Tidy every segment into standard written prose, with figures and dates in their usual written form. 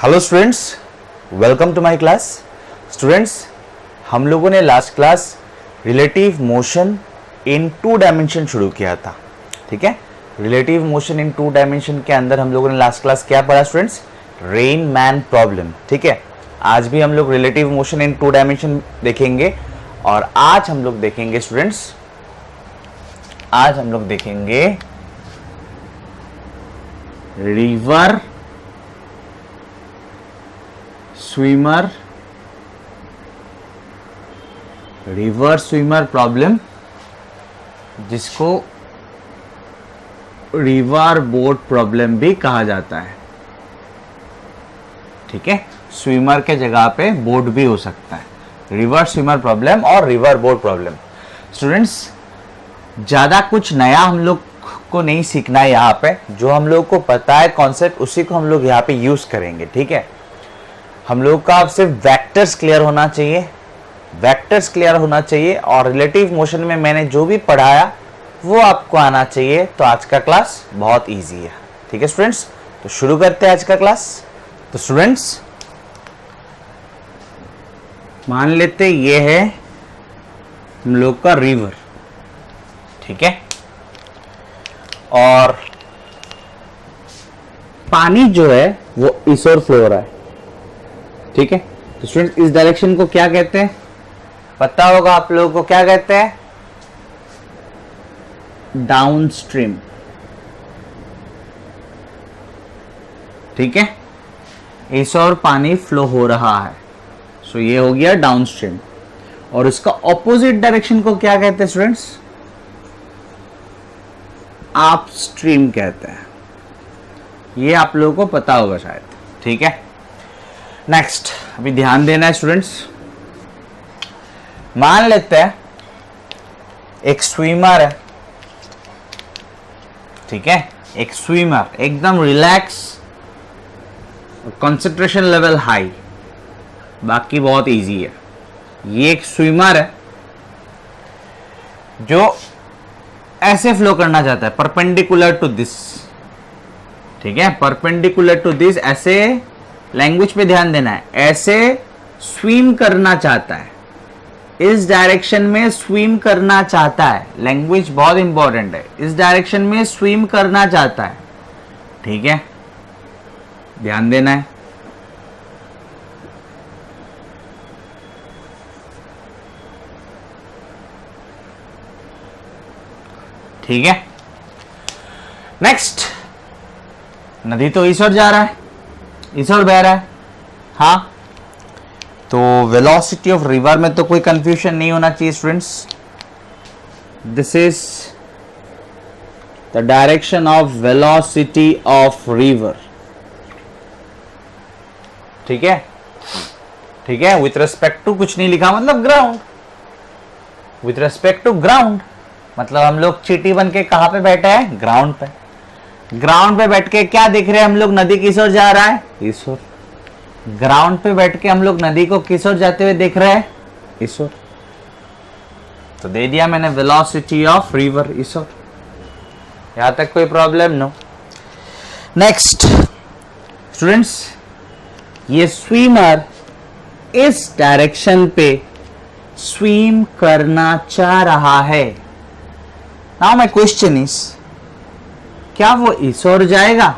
Hello students, welcome to my class. Students, हम लोगों ने last class relative motion in two dimension शुरू किया था। ठीक है, relative motion in two dimension के अंदर हम लोगों ने लास्ट क्लास क्या पढ़ा स्टूडेंट्स? Rain man problem. ठीक है, आज भी हम लोग relative motion in two dimension देखेंगे और आज हम लोग देखेंगे स्टूडेंट्स, आज हम लोग देखेंगे रिवर स्विमर प्रॉब्लम, जिसको रिवर बोट प्रॉब्लम भी कहा जाता है। ठीक है, स्विमर के जगह पे बोट भी हो सकता है। रिवर स्विमर प्रॉब्लम और रिवर बोट प्रॉब्लम। स्टूडेंट्स, ज्यादा कुछ नया हम लोग को नहीं सीखना है। यहाँ पे जो हम लोग को पता है कॉन्सेप्ट, उसी को हम लोग यहाँ पे यूज करेंगे। ठीक है, हम लोग का सिर्फ वेक्टर्स क्लियर होना चाहिए, वेक्टर्स क्लियर होना चाहिए और रिलेटिव मोशन में मैंने जो भी पढ़ाया वो आपको आना चाहिए। तो आज का क्लास बहुत इजी है। ठीक है स्टूडेंट्स, तो शुरू करते हैं आज का क्लास। तो स्टूडेंट्स, मान लेते ये है हम लोग का रिवर। ठीक है, और पानी जो है वो इस ओर फ्लो हो रहा है। ठीक है, तो स्टूडेंट्स इस डायरेक्शन को क्या कहते हैं? पता होगा आप लोगों को, क्या कहते हैं? डाउनस्ट्रीम। ठीक है, इस ओर पानी फ्लो हो रहा है, सो ये हो गया डाउनस्ट्रीम। और इसका ऑपोजिट डायरेक्शन को क्या कहते हैं स्टूडेंट्स? अपस्ट्रीम कहते हैं। ये आप लोगों को पता होगा शायद। ठीक है, नेक्स्ट, अभी ध्यान देना है स्टूडेंट्स। मान लेते हैं एक स्विमर है। ठीक है, एक स्विमर एकदम रिलैक्स, कंसंट्रेशन लेवल हाई, बाकी बहुत इजी है। ये एक स्विमर है जो ऐसे फ्लो करना चाहता है, परपेंडिकुलर टू दिस। ठीक है, परपेंडिकुलर टू दिस, ऐसे लैंग्वेज पे ध्यान देना है, ऐसे स्विम करना चाहता है, इस डायरेक्शन में स्विम करना चाहता है। लैंग्वेज बहुत इंपॉर्टेंट है, इस डायरेक्शन में स्विम करना चाहता है। ठीक है, ध्यान देना है। ठीक है, नेक्स्ट, नदी तो इस ओर जा रहा है, इस ओर बह रहा है। हाँ, तो वेलोसिटी ऑफ रिवर में तो कोई कंफ्यूजन नहीं होना चाहिए students. This is the direction of velocity of river. ठीक है, ठीक है, विथ रेस्पेक्ट टू कुछ नहीं लिखा, मतलब ground. With respect to ground मतलब हम लोग चींटी बन के कहां पे बैठे हैं? ग्राउंड पे। ग्राउंड पे बैठ के क्या देख रहे हैं हम लोग? नदी किस ओर जा रहा है? इस ओर। ग्राउंड पे बैठ के हम लोग नदी को किस ओर जाते हुए देख रहे हैं? इस ओर। तो दे दिया मैंने वेलोसिटी ऑफ रिवर इस ओर। यहां तक कोई प्रॉब्लम? नो। नेक्स्ट स्टूडेंट्स, ये स्विमर इस डायरेक्शन पे स्विम करना चाह रहा है। नाउ माय क्वेश्चन इज, क्या वो इस ओर जाएगा?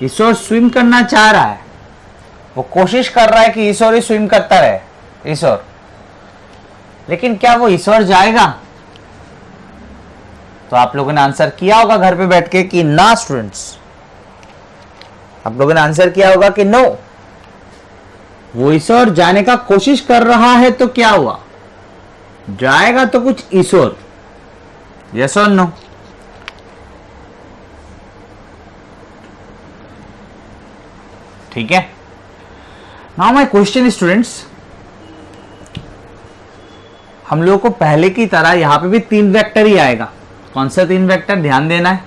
इस ओर स्विम करना चाह रहा है, वो कोशिश कर रहा है कि इस ओर ही स्विम करता रहे, इस ओर। लेकिन क्या वो इस ओर जाएगा? तो आप लोगों ने आंसर किया होगा घर पे बैठ के कि ना स्टूडेंट्स। आप लोगों ने आंसर किया होगा कि नो, वो इस ओर जाने का कोशिश कर रहा है। तो क्या हुआ? जाएगा तो कुछ इस ओर। यस और नो? ठीक है, नाउ माय क्वेश्चन स्टूडेंट्स, हम लोगों को पहले की तरह यहां पे भी तीन वेक्टर ही आएगा। कौन सा तीन वेक्टर? ध्यान देना है।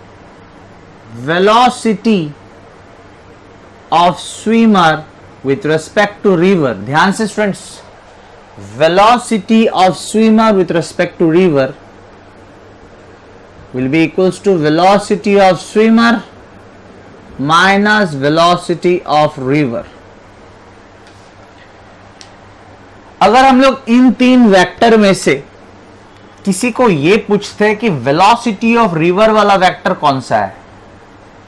Velocity of swimmer with respect to river. ध्यान से students, velocity of swimmer with respect to river will be equals to velocity of swimmer minus velocity of river. अगर हम लोग इन तीन वेक्टर में से किसी को ये पूछते हैं कि वेलोसिटी ऑफ रिवर वाला वेक्टर कौन सा है,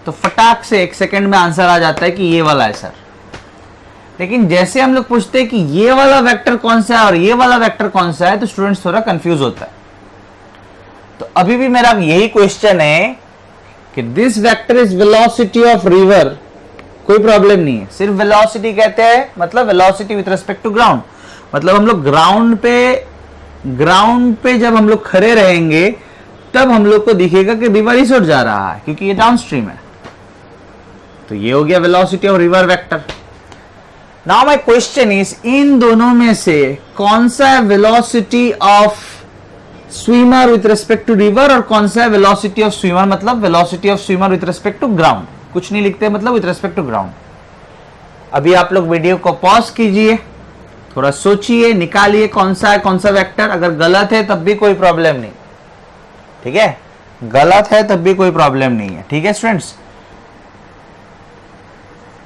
तो फटाक से 1 सेकंड में आंसर आ जाता है कि ये वाला है सर। लेकिन जैसे हम लोग पूछते हैं कि ये वाला वेक्टर कौन सा है और ये वाला वेक्टर कौन सा है, तो स्टूडेंट्स थोड़ा कंफ्यूज होता है। तो अभी भी मेरा यही क्वेश्चन है कि this vector is velocity of river, कोई प्रॉब्लम नहीं है। सिर्फ वेलोसिटी कहते हैं, मतलब velocity with respect to ground, मतलब हम लोग ग्राउंड पे जब हम लोग खड़े रहेंगे तब हम लोग को दिखेगा कि रिवर इस ओर जा रहा है, क्योंकि ये डाउनस्ट्रीम है। तो ये हो गया velocity of river vector. Now my question is, इन दोनों में से कौन सा है velocity of swimmer with respect to river और कौन सा है वेलोसिटी ऑफ स्विमर, मतलब velocity of swimmer with respect to ground. कुछ नहीं लिखते, मतलब विथ रिस्पेक्ट टू ग्राउंड। अभी आप लोग वीडियो को पॉज कीजिए, थोड़ा सोचिए, निकालिए कौन सा है कौन सा वेक्टर। अगर गलत है तब भी कोई प्रॉब्लम नहीं, ठीक है, गलत है तब भी कोई प्रॉब्लम नहीं है, ठीक है स्टूडेंट्स।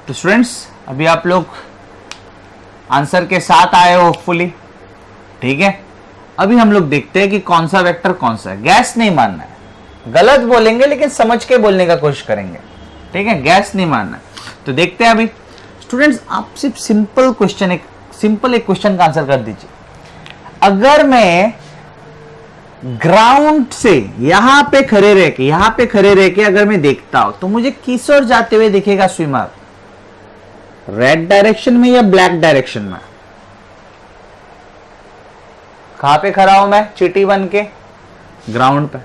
तो स्टूडेंट्स अभी आप लोग आंसर के साथ आए हो होपफुली, ठीक है। अभी हम लोग देखते हैं कि कौन सा वेक्टर कौन सा है। गैस नहीं मानना है, गलत बोलेंगे लेकिन समझ के बोलने का कोशिश करेंगे, ठीक है, गैस नहीं मानना है। तो देखते हैं अभी स्टूडेंट्स, आप सिर्फ सिंपल एक क्वेश्चन का आंसर कर दीजिए। अगर मैं ग्राउंड से यहां पे खड़े रह के अगर मैं देखता हूं तो मुझे किस ओर जाते हुए दिखेगा स्विमर, रेड डायरेक्शन में या ब्लैक डायरेक्शन में? कहां पे खड़ा हूं मैं चींटी बन के? ग्राउंड पे।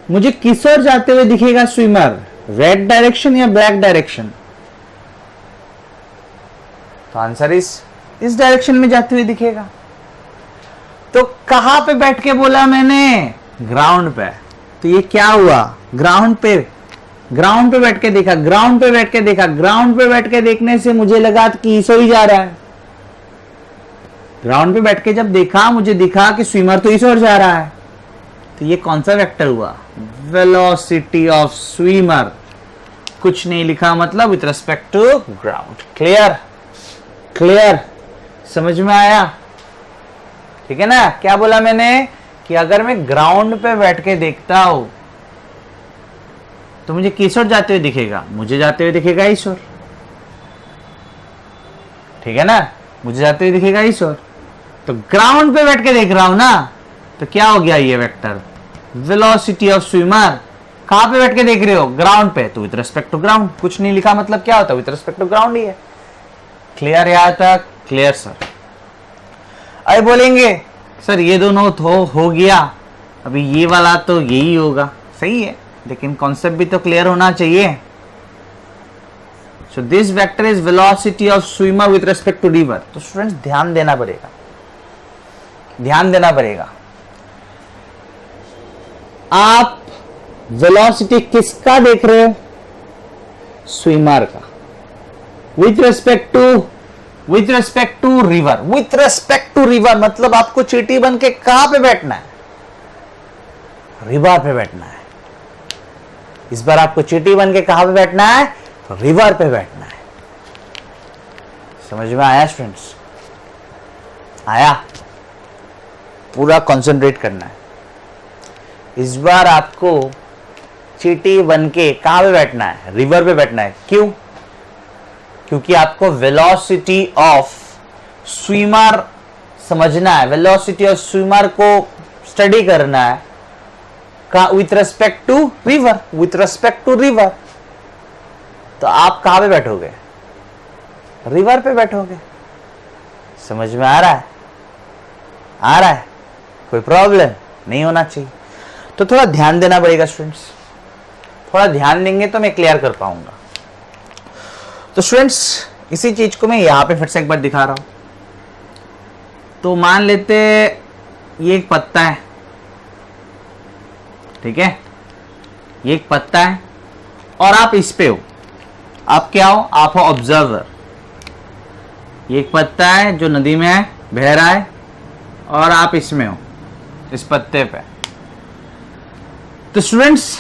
मुझे किस ओर जाते हुए दिखेगा स्विमर, रेड डायरेक्शन या ब्लैक डायरेक्शन? तो आंसर इस डायरेक्शन में जाते हुए दिखेगा। तो कहां पे बैठ के बोला मैंने? ग्राउंड पे। तो ये क्या हुआ? ग्राउंड पे बैठ के देखा, ग्राउंड पे बैठ के देखने से मुझे लगा कि इस ओर ही जा रहा है। ग्राउंड पे बैठ के जब देखा, मुझे दिखा कि स्विमर तो इस ओर जा रहा है। तो ये कौन सा वेक्टर हुआ? Velocity of swimmer. कुछ नहीं लिखा, मतलब with respect to ground. Clear, समझ में आया? ठीक है ना। क्या बोला मैंने कि अगर मैं ग्राउंड पे बैठ के देखता हूं तो मुझे किस ओर जाते हुए दिखेगा? मुझे जाते हुए दिखेगा इस ओर, ठीक है ना, मुझे जाते हुए दिखेगा इस ओर। तो ग्राउंड पे बैठ के देख रहा हूं ना, तो क्या हो गया ये वेक्टर? Velocity of swimmer. कहां पे बैठ के देख रहे हो? ग्राउंड पे, तो विथ रिस्पेक्ट टू ग्राउंड। कुछ नहीं लिखा, मतलब क्या होता है? विथ रिस्पेक्ट टू ग्राउंड ही है। क्लियर यहां तक? Clear sir. अरे बोलेंगे सर ये दोनों तो हो गया, अभी ये वाला तो यही होगा। सही है, लेकिन कॉन्सेप्ट भी तो क्लियर होना चाहिए। So this vector is velocity of swimmer with respect to river. तो स्टूडेंट्स ध्यान देना पड़ेगा। आप वेलोसिटी किसका देख रहे हो? स्विमर का। With respect to river. With respect to river मतलब आपको चींटी बन के कहां पे बैठना है? रिवर पे बैठना है। इस बार आपको चींटी बन के कहां पे बैठना है? रिवर पे बैठना है। समझ में आया स्टूडेंट्स? आया? पूरा कंसंट्रेट करना है। इस बार आपको चींटी बन के कहां पे बैठना है? रिवर पे बैठना है। क्यों? क्योंकि आपको वेलोसिटी ऑफ स्विमर समझना है, वेलोसिटी ऑफ स्विमर को स्टडी करना है विथ रिस्पेक्ट टू रिवर। तो आप कहां पे बैठोगे? रिवर पे बैठोगे। समझ में आ रहा है? कोई प्रॉब्लम नहीं होना चाहिए। तो थोड़ा ध्यान देना पड़ेगा स्टूडेंट्स, थोड़ा ध्यान देंगे तो मैं क्लियर कर पाऊंगा। तो स्टूडेंट्स इसी चीज को मैं यहां पे फिर से एक बार दिखा रहा हूं। तो मान लेते ये एक पत्ता है, ठीक है, ये एक पत्ता है और आप इस पे हो। आप क्या हो? आप हो ऑब्जर्वर। ये एक पत्ता है जो नदी में है, बह रहा है, और आप इसमें हो, इस पत्ते पे। तो स्टूडेंट्स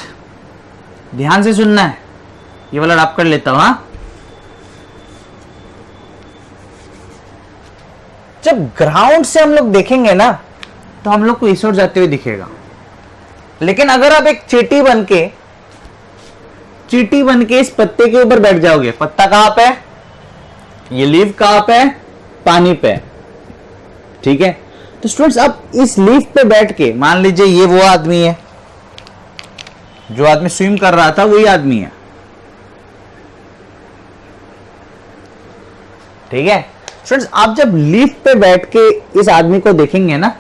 ध्यान से सुनना है। ये वाला ड्रॉप कर लेता हूं। हाँ, जब ग्राउंड से हम लोग देखेंगे ना तो हम लोग को इस ओर जाते हुए दिखेगा, लेकिन अगर आप एक चींटी बन के इस पत्ते के ऊपर बैठ जाओगे, पत्ता कहां पे है, ये लीफ कहां पे है, पानी पे, ठीक है। तो स्टूडेंट्स अब इस लीफ पे बैठ के मान लीजिए ये वो आदमी है, जो आदमी स्विम कर रहा था वही आदमी है, ठीक है। स्टूडेंट्स आप जब लीफ पे बैठ के इस आदमी को देखेंगे ना,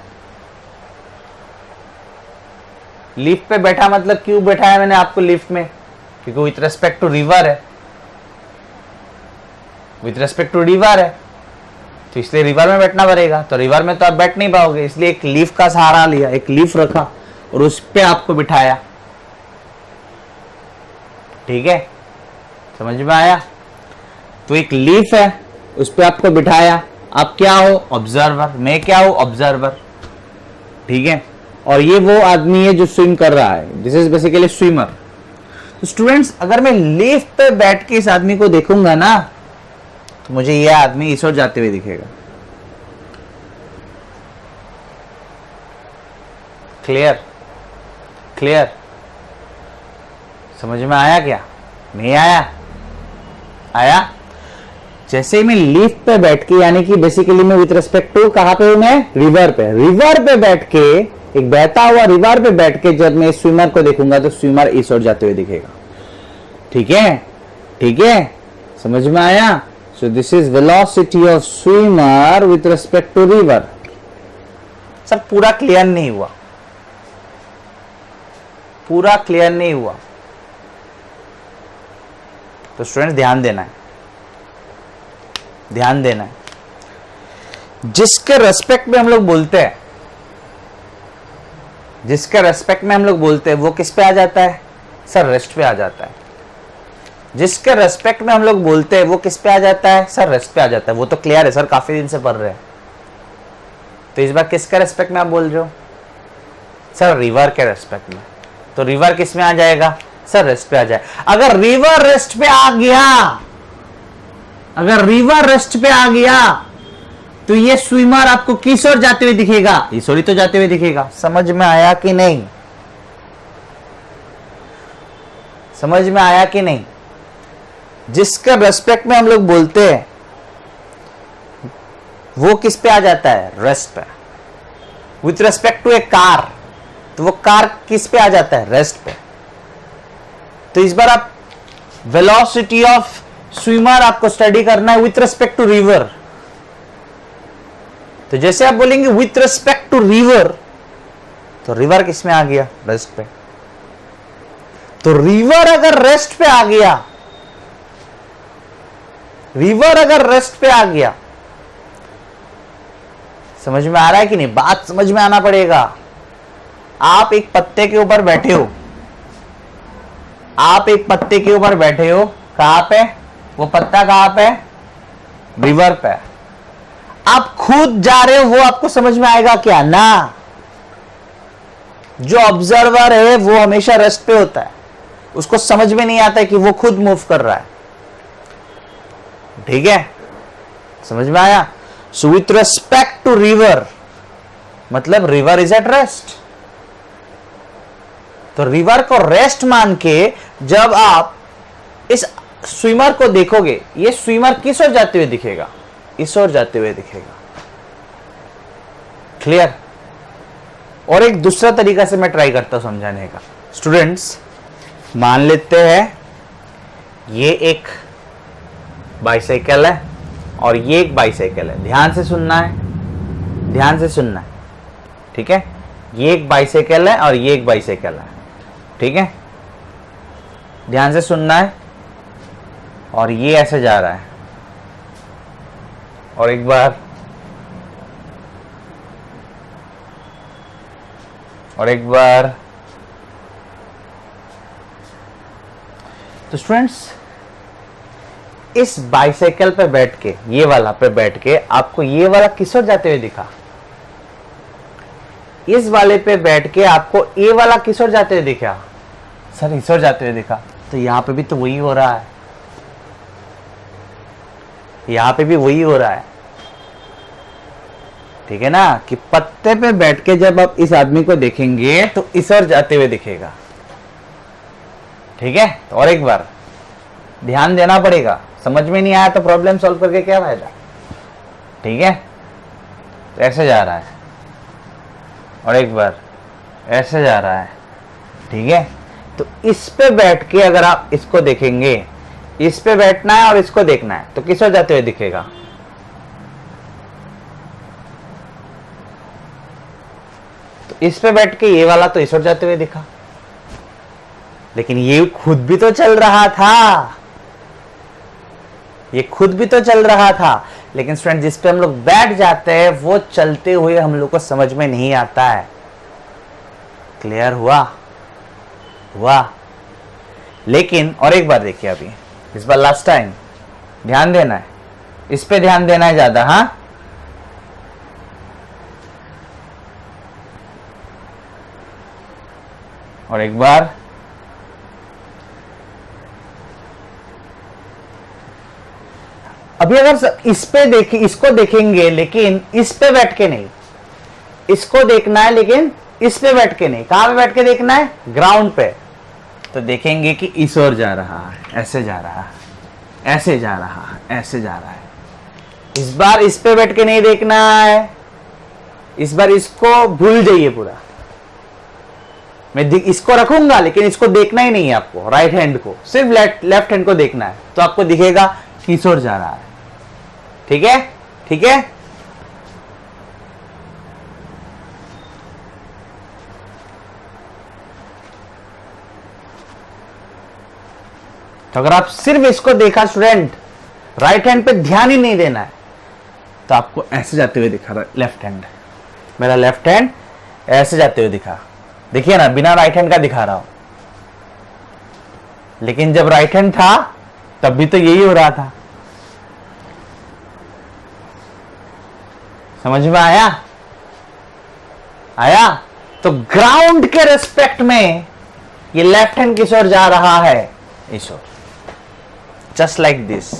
लीफ पे बैठा मतलब क्यों बैठा है मैंने आपको लीफ में, क्योंकि विथ रेस्पेक्ट टू रिवर है, विथ रेस्पेक्ट टू रिवर है, तो इसलिए रिवर में बैठना पड़ेगा। तो रिवर में तो आप बैठ नहीं पाओगे, इसलिए एक लीफ का सहारा लिया, एक लीफ रखा और उस पे आपको बिठाया, ठीक है, समझ में आया। तो एक लीफ है, उस पे आपको बिठाया, आप क्या हो, ऑब्जर्वर, मैं क्या हूं, ऑब्जर्वर, ठीक है। और ये वो आदमी है जो स्विम कर रहा है, दिस इज बेसिकली स्विमर। तो स्टूडेंट्स अगर मैं लीफ पे बैठ के इस आदमी को देखूंगा ना तो मुझे ये आदमी इस ओर जाते हुए दिखेगा। क्लियर, क्लियर, समझ में आया क्या, नहीं आया, आया। जैसे ही मैं लीफ पे बैठ के, यानी कि बेसिकली मैं विथ रिस्पेक्ट टू कहां पे हूं, मैं रिवर पे, रिवर पे बैठ के, एक बहता हुआ रिवर पे बैठ के जब मैं स्विमर को देखूंगा तो स्विमर इस ओर जाते हुए दिखेगा, ठीक है, ठीक है, समझ में आया। So this is velocity of swimmer with respect to river. सब पूरा क्लियर नहीं हुआ, पूरा क्लियर नहीं हुआ, तो स्टूडेंट्स ध्यान देना है, ध्यान देना है। जिसके रेस्पेक्ट में हम लोग बोलते हैं, जिसके रेस्पेक्ट में हम लोग बोलते हैं वो किस पे आ जाता है, सर रेस्ट पे आ जाता है। जिसके रेस्पेक्ट में हम लोग बोलते हैं वो किस पे आ जाता है, सर रेस्ट पे आ जाता है। वो तो क्लियर है सर, काफी दिन से पढ़ रहे हैं। तो इस बार किसके रेस्पेक्ट में आप बोल रहे हो, सर रिवर के रेस्पेक्ट में। तो रिवर किस में आ जाएगा, सर रेस्ट पे आ जाए। अगर रिवर रेस्ट पे आ गया, अगर रिवर रेस्ट पे आ गया तो ये स्विमर आपको किस ओर जाते हुए दिखेगा, इस ओर ही तो जाते हुए दिखेगा। समझ में आया कि नहीं, समझ में आया कि नहीं। जिसका रेस्पेक्ट में हम लोग बोलते हैं वो किस पे आ जाता है, रेस्ट पे। With respect to a car, तो वो कार किस पे आ जाता है, रेस्ट पे। तो इस बार आप वेलोसिटी ऑफ स्विमर आपको स्टडी करना है विथ रेस्पेक्ट टू रिवर। तो जैसे आप बोलेंगे विथ रेस्पेक्ट टू रिवर, तो रिवर किस में आ गया, रेस्ट पे। तो रिवर अगर रेस्ट पे आ गया, रिवर अगर रेस्ट पे आ गया, समझ में आ रहा है कि नहीं, बात समझ में आना पड़ेगा। आप एक पत्ते के ऊपर बैठे हो, आप एक पत्ते के ऊपर बैठे हो, कहां पे, वो पत्ता कहां पे, रिवर पे। आप खुद जा रहे हो, वो आपको समझ में आएगा क्या, ना। जो ऑब्जर्वर है वो हमेशा रेस्ट पे होता है, उसको समझ में नहीं आता है कि वो खुद मूव कर रहा है, ठीक है, समझ में आया। So with respect to river मतलब रिवर इज एट रेस्ट। तो रिवर को रेस्ट मान के जब आप इस स्विमर को देखोगे, ये स्विमर किस ओर जाते हुए दिखेगा, इस ओर जाते हुए दिखेगा। क्लियर। और एक दूसरा तरीका से मैं ट्राई करता हूं समझाने का। स्टूडेंट्स मान लेते हैं ये एक बाइसाइकिल है और ये एक बाइसाइकिल है। ध्यान से सुनना है, ध्यान से सुनना है, ठीक है। ये एक बाइसाइकिल है और ये एक बाइसाइकिल है, ठीक है, ध्यान से सुनना है। और ये ऐसे जा रहा है, और एक बार, और एक बार। तो स्टूडेंट्स इस बाइसाइकिल पे बैठ के, ये वाला पे बैठ के आपको ये वाला किस ओर जाते हुए दिखा, इस वाले पे बैठ के आपको ये वाला किस ओर जाते हुए दिखा, सर इस ओर जाते हुए दिखा। तो यहां पे भी तो वही हो रहा है, यहां पे भी वही हो रहा है। ठीक है ना, कि पत्ते पे बैठ के जब आप इस आदमी को देखेंगे तो इस ओर जाते हुए दिखेगा। ठीक है, तो और एक बार ध्यान देना पड़ेगा। समझ में नहीं आया तो प्रॉब्लम सॉल्व करके क्या फायदा। ठीक है, तो ऐसे जा रहा है और एक बार ऐसे जा रहा है। ठीक है, तो इस पे बैठ के अगर आप इसको देखेंगे, इस पे बैठना है और इसको देखना है, तो किस ओर जाते हुए दिखेगा? तो इस पे बैठ के ये वाला तो इस ओर जाते हुए दिखा, लेकिन ये खुद भी तो चल रहा था, ये खुद भी तो चल रहा था। लेकिन स्टूडेंट जिस पे हम लोग बैठ जाते हैं वो चलते हुए हम लोग को समझ में नहीं आता है। क्लियर हुआ? हुआ। लेकिन और एक बार देखिए, अभी इस बार लास्ट टाइम ध्यान देना है, इस पे ध्यान देना है ज्यादा। हाँ, और एक बार अभी अगर इस पे देखें, इसको देखेंगे लेकिन इस पे बैठ के नहीं, इसको देखना है लेकिन इस पे बैठ के नहीं। कहां पे बैठ के देखना है? ग्राउंड पे। तो देखेंगे कि इस ओर जा रहा है, ऐसे जा रहा है, ऐसे जा रहा है, ऐसे जा रहा है। इस बार इस पे बैठ के नहीं देखना है, इस बार इसको भूल जाइए पूरा। मैं इसको रखूंगा लेकिन इसको देखना ही नहीं है आपको, राइट हैंड को, सिर्फ लेफ्ट हैंड को देखना है। तो आपको दिखेगा कि इस ओर जा रहा है। ठीक है, ठीक है। तो अगर आप सिर्फ इसको देखा स्टूडेंट, राइट हैंड पे ध्यान ही नहीं देना है, तो आपको ऐसे जाते हुए दिखा रहा है लेफ्ट हैंड। मेरा लेफ्ट हैंड ऐसे जाते हुए दिखा, देखिए ना, बिना राइट हैंड का दिखा रहा हूं। लेकिन जब राइट हैंड था तब भी तो यही हो रहा था। समझ में आया? आया? तो ग्राउंड के रेस्पेक्ट में ये लेफ्ट हैंड किस ओर जा रहा है? इस ओर। Just like this.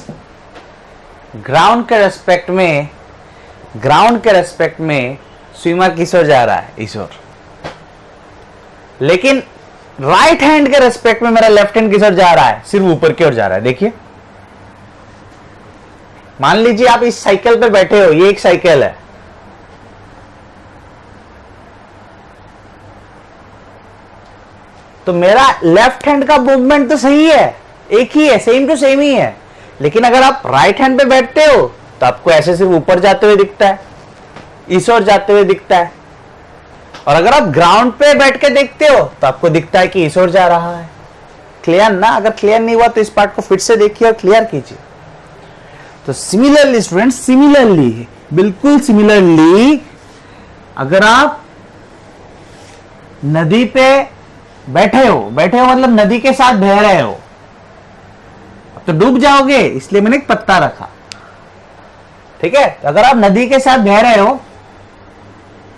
ग्राउंड के रेस्पेक्ट में, ग्राउंड के रेस्पेक्ट में स्विमर किस ओर जा रहा है? इस ओर। लेकिन राइट हैंड के रेस्पेक्ट में मेरा लेफ्ट हैंड किस ओर जा रहा है? सिर्फ ऊपर की ओर जा रहा है। देखिए, मान लीजिए आप इस साइकिल पे बैठे हो, ये एक साइकिल है, तो मेरा लेफ्ट हैंड का मूवमेंट तो सही है, एक ही है, सेम टू सेम ही है। लेकिन अगर आप राइट हैंड पे बैठते हो तो आपको ऐसे सिर्फ ऊपर जाते हुए दिखता है, इस ओर जाते हुए दिखता है। और अगर आप ग्राउंड पे बैठ के देखते हो तो आपको दिखता है कि इस ओर जा रहा है। क्लियर ना? अगर क्लियर नहीं हुआ तो इस पार्ट को फिर से देखिए और क्लियर कीजिए। तो सिमिलरली स्टूडेंट्स, सिमिलरली, बिल्कुल सिमिलरली, अगर आप नदी पे बैठे हो मतलब नदी के साथ बह रहे हो, अब तो डूब जाओगे, इसलिए मैंने एक पत्ता रखा। ठीक है, अगर आप नदी के साथ बह रहे हो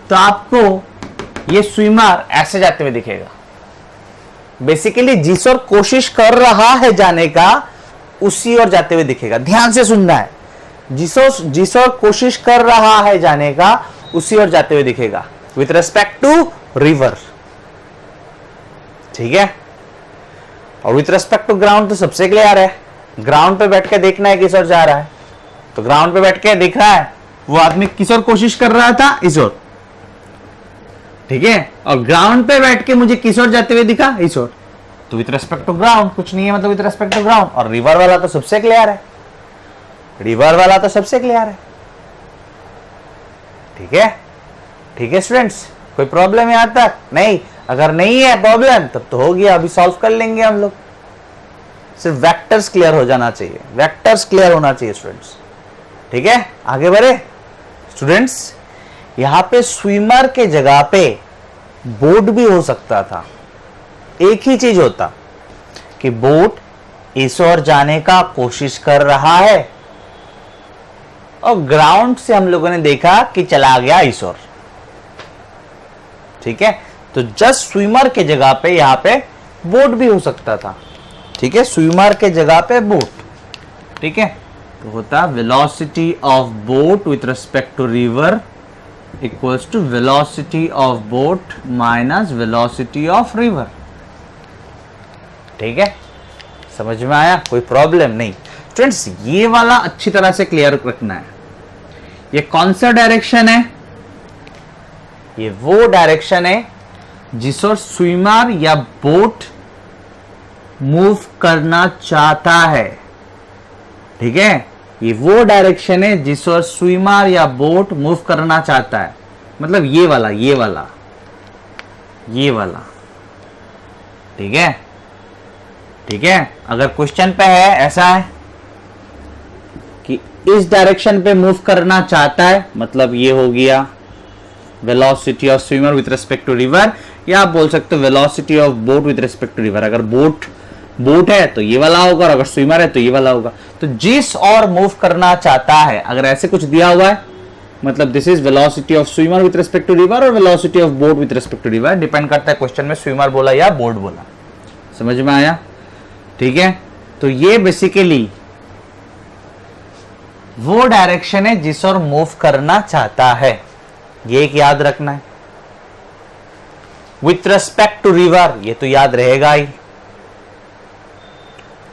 तो आपको ये स्विमर ऐसे जाते हुए दिखेगा। बेसिकली जिस ओर कोशिश कर रहा है जाने का उसी ओर जाते हुए दिखेगा। ध्यान से सुनना है, जिस ओर कोशिश कर रहा है जाने का उसी ओर जाते हुए दिखेगा विथ रेस्पेक्ट टू रिवर। ठीक है, और विथ रेस्पेक्ट टू ग्राउंड तो सबसे क्लियर है। ग्राउंड पे बैठ के देखना है किस ओर जा रहा है, तो ग्राउंड पे बैठ के दिख रहा है वो आदमी किस ओर कोशिश कर रहा था? इस ओर। ठीक है, और ग्राउंड पे बैठ के मुझे किस ओर जाते हुए दिखा? इस ओर। तो विथ रेस्पेक्ट टू ग्राउंड कुछ नहीं है, मतलब विथ रेस्पेक्ट टू ग्राउंड। और रिवर वाला तो सबसे क्लियर है, रिवर वाला तो सबसे क्लियर है। ठीक है, ठीक है स्टूडेंट्स, कोई प्रॉब्लम यहां तक? नहीं। अगर नहीं है प्रॉब्लम तब तो हो गया, अभी सॉल्व कर लेंगे हम लोग। सिर्फ वेक्टर्स क्लियर हो जाना चाहिए, वेक्टर्स क्लियर होना चाहिए स्टूडेंट्स। ठीक है, आगे बढ़े स्टूडेंट्स। यहां पे स्विमर के जगह पे बोट भी हो सकता था। एक ही चीज होता कि बोट इस ओर जाने का कोशिश कर रहा है और ग्राउंड से हम लोगों ने देखा कि चला गया इस ओर। ठीक है, तो जस्ट स्विमर के जगह पे यहां पे बोट भी हो सकता था। ठीक है, स्विमर के जगह पे बोट, ठीक है, तो होता velocity of boat with respect to river equals to velocity of boat minus velocity of river. ठीक है, समझ में आया, कोई प्रॉब्लम नहीं। फ्रेंड्स ये वाला अच्छी तरह से क्लियर रखना है। ये कौन सा डायरेक्शन है? ये वो डायरेक्शन है जिस ओर स्विमर या बोट मूव करना चाहता है। ठीक है, ये वो डायरेक्शन है जिस ओर स्विमर या बोट मूव करना चाहता है, मतलब ये वाला, ये वाला, ये वाला। ठीक है, ठीक है। अगर क्वेश्चन पे है ऐसा है कि इस डायरेक्शन पे मूव करना चाहता है, मतलब ये हो गया velocity of swimmer with respect to river, या आप बोल सकते हो velocity of boat with respect to river. अगर बोट है तो ये वाला होगा, और अगर स्विमर है तो ये वाला होगा। तो जिस और मूव करना चाहता है, अगर ऐसे कुछ दिया हुआ है, मतलब this is velocity of swimmer with respect to river और velocity of boat with respect to river, depend करता है क्वेश्चन में स्विमर बोला या बोट बोला। समझ में आया? ठीक है, तो ये बेसिकली वो डायरेक्शन है जिस और मूव करना चाहता है, ये एक याद रखना है। विथ रिस्पेक्ट टू रिवर, ये तो याद रहेगा ही।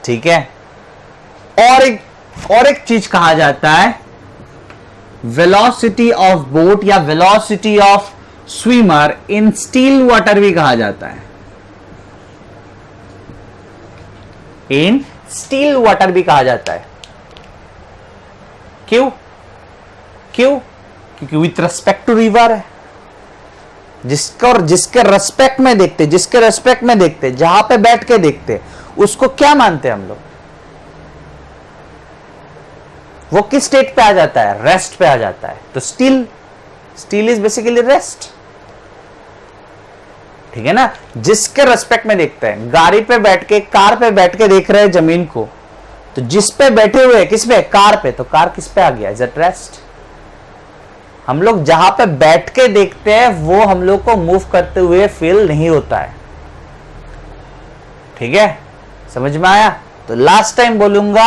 ठीक है, और एक चीज कहा जाता है वेलोसिटी ऑफ बोट या velocity of swimmer in still water भी कहा जाता है। इन स्टिल वाटर भी कहा जाता है। क्यों? क्योंकि विथ रेस्पेक्ट टू रिवर है, जिसके रेस्पेक्ट में देखते, जहां पे बैठ के देखते, उसको क्या मानते हैं हम लोग? वो किस स्टेट पे आ जाता है? रेस्ट पे आ जाता है। तो स्टिल इज बेसिकली रेस्ट। ठीक है ना, जिसके रेस्पेक्ट में देखते हैं। गाड़ी पे बैठ के, कार पे बैठ के देख रहे हैं जमीन को, तो जिस पे बैठे हुए, किस पे? कार पे, तो कार किस पे आ गया? Is it rest? हम लोग जहां पे बैठ के देखते हैं वो हम लोग को मूव करते हुए फील नहीं होता है। ठीक है, समझ में आया? तो लास्ट टाइम बोलूंगा,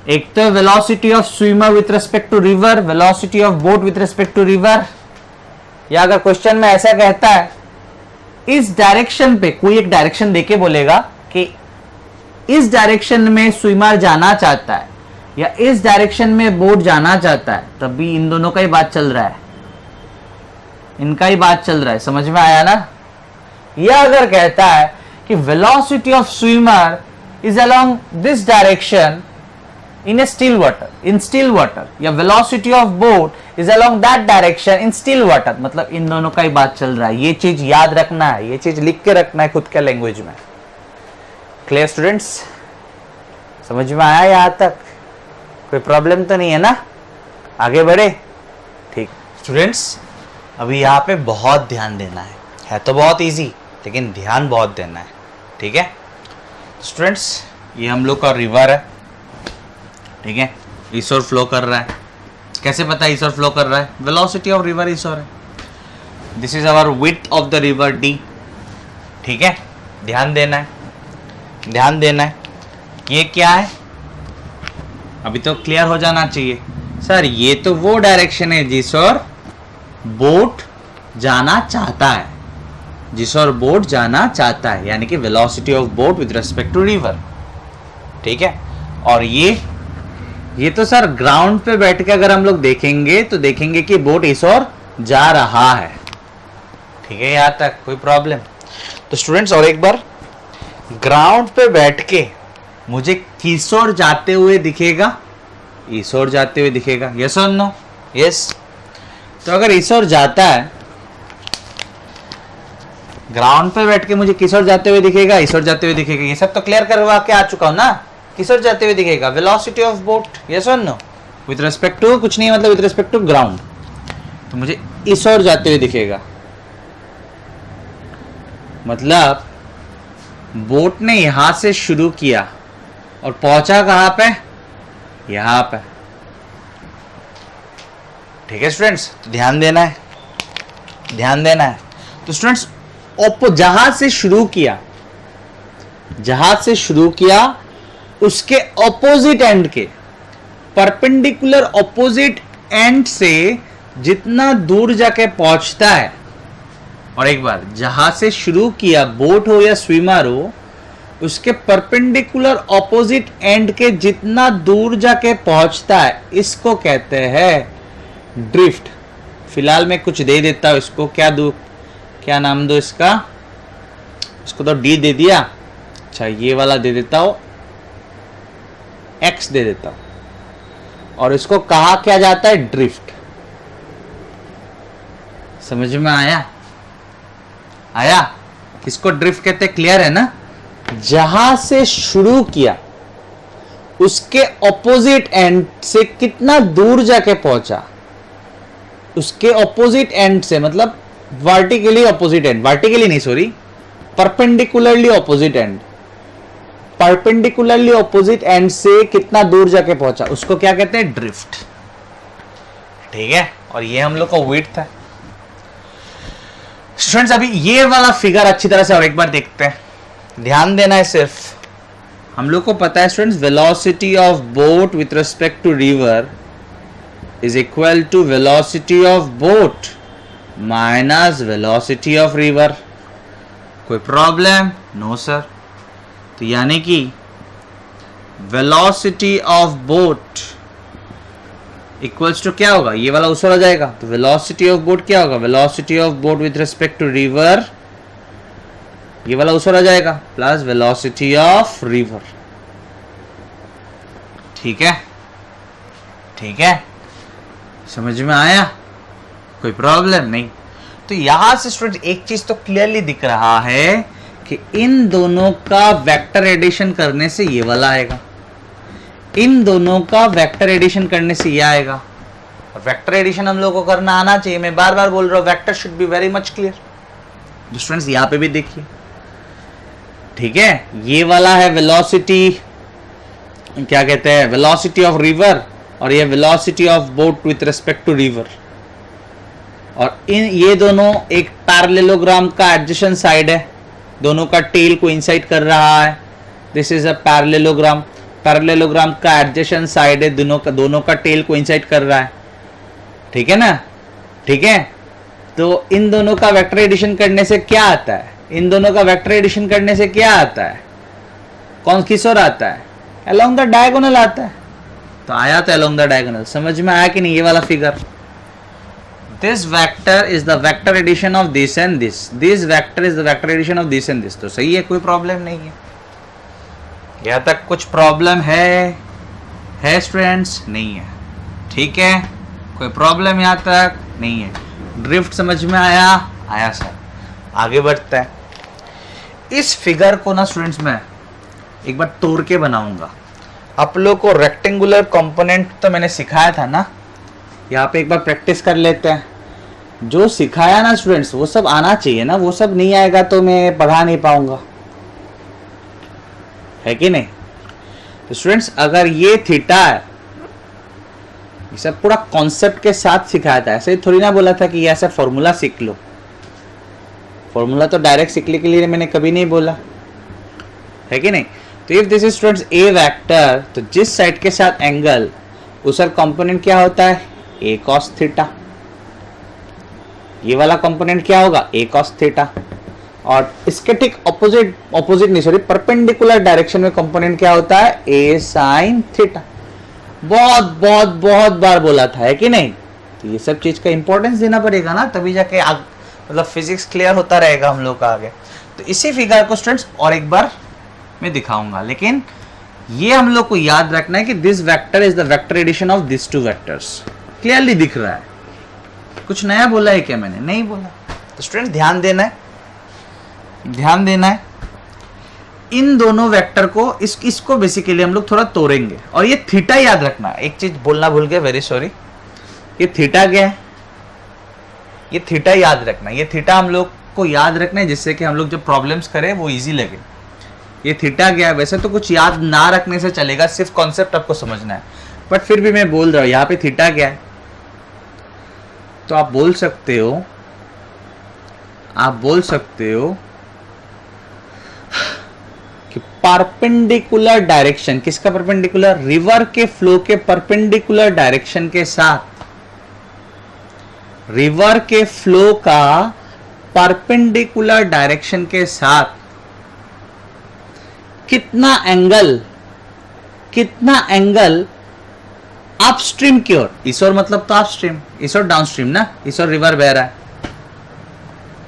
एक तो velocity of swimmer with respect to river, velocity of boat with respect to river, या अगर क्वेश्चन में ऐसा कहता है इस डायरेक्शन पे, कोई एक डायरेक्शन देके बोलेगा कि इस डायरेक्शन में स्विमर जाना चाहता है या इस डायरेक्शन में बोट जाना चाहता है, तब भी इन दोनों का ही बात चल रहा है, इनका ही बात चल रहा है। समझ में आया ना? या अगर कहता है कि velocity of swimmer is along this direction in a still water, या velocity of boat is along that direction in still water, मतलब इन दोनों का ही बात चल रहा है। ये चीज याद रखना है, ये चीज लिख के रखना है खुद के लैंग्वेज में। Clear students? समझ में आया यहां तक? कोई प्रॉब्लम तो नहीं है ना? आगे बढ़े? ठीक स्टूडेंट्स, अभी यहाँ पे बहुत ध्यान देना है तो बहुत इजी, लेकिन ध्यान बहुत देना है। ठीक है स्टूडेंट्स, ये हम लोग का रिवर है। ठीक है, इस ओर फ्लो कर रहा है। कैसे पता है इस ओर फ्लो कर रहा है? वेलोसिटी ऑफ रिवर इस ओर है। This is our width of the river D. ठीक है, ध्यान देना है, ध्यान देना है। ये क्या है? अभी तो क्लियर हो जाना चाहिए। सर ये तो वो डायरेक्शन है जिस ओर बोट जाना चाहता है, जिस ओर बोट जाना चाहता है, यानी कि velocity of boat with respect to river. ठीक है, और ये तो सर ग्राउंड पे बैठ के अगर हम लोग देखेंगे तो देखेंगे कि बोट इस ओर जा रहा है। ठीक है, यहां तक कोई प्रॉब्लम? तो स्टूडेंट्स और एक बार, ग्राउंड पे बैठ के मुझे किस ओर जाते हुए दिखेगा? इस ओर जाते हुए दिखेगा। यस और नो? यस। तो अगर इस ओर जाता है, ग्राउंड पे बैठ के मुझे किस ओर जाते हुए दिखेगा? इस ओर जाते हुए दिखेगा। ये सब तो क्लियर करवा के आ चुका हूं ना। किस ओर जाते हुए दिखेगा? Velocity of boat. यस और नो? विथ रिस्पेक्ट टू कुछ नहीं, मतलब विथ रिस्पेक्ट टू ग्राउंड, तो मुझे इस ओर जाते हुए दिखेगा। मतलब बोट ने यहां से शुरू किया और पहुंचा कहां पे? यहां पे। ठीक है स्टूडेंट्स, तो ध्यान देना है, ध्यान देना है। तो स्टूडेंट्स जहां से शुरू किया जहां से शुरू किया उसके ऑपोजिट एंड के परपेंडिकुलर ऑपोजिट एंड से जितना दूर जाके पहुंचता है, और एक बार जहां से शुरू किया बोट हो या स्विमर हो उसके परपेंडिकुलर ऑपोजिट एंड के जितना दूर जाके पहुंचता है इसको कहते हैं ड्रिफ्ट। फिलहाल मैं कुछ दे देता हूं इसको, क्या नाम दो इसका, इसको तो डी दे दिया, अच्छा ये वाला दे देता हूं एक्स दे देता हूं, और इसको कहा क्या जाता है ड्रिफ्ट। समझ में आया किसको ड्रिफ्ट कहते हैं, क्लियर है ना। जहां से शुरू किया उसके ऑपोजिट एंड से कितना दूर जाके पहुंचा, उसके ऑपोजिट एंड से मतलब वर्टिकली ऑपोजिट एंड, वर्टिकली नहीं sorry, perpendicularly opposite and, perpendicularly opposite and से कितना दूर जाके पहुंचा उसको क्या कहते हैं ड्रिफ्ट। ठीक है, और ये हम लोग का विड्थ है। स्टूडेंट्स अभी ये वाला फिगर अच्छी तरह से और एक बार देखते हैं, ध्यान देना है सिर्फ। हम लोग को पता है students velocity of boat with respect to river is equal to velocity of boat minus velocity of river. कोई प्रॉब्लम? No sir. तो यानी कि velocity of boat equals to क्या होगा, ये वाला ऊपर हो जाएगा, तो वेलोसिटी ऑफ बोट क्या होगा, velocity of boat with respect to river, ये वाला ऊपर हो जाएगा, प्लस वेलोसिटी ऑफ रिवर। ठीक है, ठीक है, समझ में आया, कोई प्रॉब्लम नहीं। तो यहां से स्टूडेंट एक चीज तो क्लियरली दिख रहा है कि इन दोनों का वेक्टर एडिशन करने से ये वाला आएगा, इन दोनों का वेक्टर एडिशन करने से ये आएगा, और वेक्टर एडिशन हम लोग को करना आना चाहिए। मैं बार बार बोल रहा हूं vector should be very much clear. Students यहां पे भी देखिए, ठीक है, ये वाला है वेलोसिटी, क्या कहते हैं, वेलोसिटी ऑफ रिवर, और ये velocity of boat with respect to river, और इन ये दोनों एक पैरेललोग्राम का एडजेसेंट साइड है, दोनों का टेल को इंसाइड कर रहा है। This is a parallelogram, parallelogram का एडजेसेंट साइड है, दोनों का टेल को इंसाइड कर रहा है। ठीक है ना, ठीक है। तो इन दोनों का वेक्टर एडिशन करने से क्या आता है, इन दोनों का वेक्टर एडिशन करने से क्या आता है, कौन किस ओर आता है, अलोंग द डायगोनल आता है। तो आया तो अलोंग द डायगोनल, समझ में आया कि नहीं ये वाला figure. This vector is the vector addition of this and this, this vector is the vector addition of this and this. तो सही है, कोई प्रॉब्लम नहीं है। यहां तक कुछ प्रॉब्लम है स्टूडेंट्स? नहीं है, ठीक है, कोई प्रॉब्लम यहां तक नहीं है। ड्रिफ्ट समझ में आया सर। आगे बढ़ते हैं। इस फिगर को ना स्टूडेंट्स मैं एक बार तोड़ के बनाऊंगा। आप लोग को रेक्टेंगुलर कंपोनेंट तो मैंने सिखाया था ना, यहाँ पे एक बार प्रैक्टिस कर लेते हैं। जो सिखाया ना स्टूडेंट्स वो सब आना चाहिए ना, वो सब नहीं आएगा तो मैं पढ़ा नहीं पाऊंगा, है कि नहीं। तो स्टूडेंट्स अगर ये थीटा है, ये सब पूरा कॉन्सेप्ट के साथ सिखाया था, ऐसे ही थोड़ी ना बोला था कि ये ऐसा फॉर्मूला सीख लो। फॉर्मूला तो डायरेक्ट सीखने के लिए मैंने कभी नहीं बोला, है कि नहीं। तो if this is students A vector, तो जिस साइड के साथ एंगल उसका कंपोनेंट क्या होता है, ए कॉस थीटा। ये वाला कंपोनेंट क्या होगा, ए कॉस थीटा, और इसके ठीक ऑपोजिट नहीं सॉरी परपेंडिकुलर डायरेक्शन में कंपोनेंट क्या होता है, ए साइन थीटा। बहुत बहुत बहुत बार बोला था, है कि नहीं। तो ये सब चीज का इंपॉर्टेंस देना पड़ेगा ना, तभी जाके मतलब फिजिक्स क्लियर होता रहेगा हम लोग का आगे। तो इसी फिगर को स्टूडेंट्स और एक बार मैं दिखाऊंगा, लेकिन ये हम लोग को याद रखना है कि this vector is the vector addition of this two vectors. Clearly दिख रहा है, कुछ नया बोला है क्या मैंने, नहीं बोला। तो स्टूडेंट्स ध्यान देना है, ध्यान देना है। इन दोनों वेक्टर को इसको बेसिकली हम लोग थोड़ा तोड़ेंगे, और ये थीटा याद रखना। एक चीज बोलना भूल गए, वेरी सॉरी। ये थीटा क्या है, ये थीटा याद रखना। ये थीटा हम लोग को याद रखना है जिससे कि हम लोग जब प्रॉब्लम्स करें वो इजी लगे। ये थीटा क्या है, वैसे तो कुछ याद ना रखने से चलेगा, सिर्फ कॉन्सेप्ट आपको समझना है, बट फिर भी मैं बोल रहा हूं यहाँ पे थीटा क्या है। तो आप बोल सकते हो कि परपेंडिकुलर डायरेक्शन, किसका परपेंडिकुलर? रिवर के फ्लो के परपेंडिकुलर डायरेक्शन के साथ, रिवर के फ्लो का परपेंडिकुलर डायरेक्शन के साथ कितना एंगल अपस्ट्रीम की ओर, इस ओर मतलब तो अपस्ट्रीम, इस ओर डाउनस्ट्रीम ना, इस ओर रिवर बह रहा है,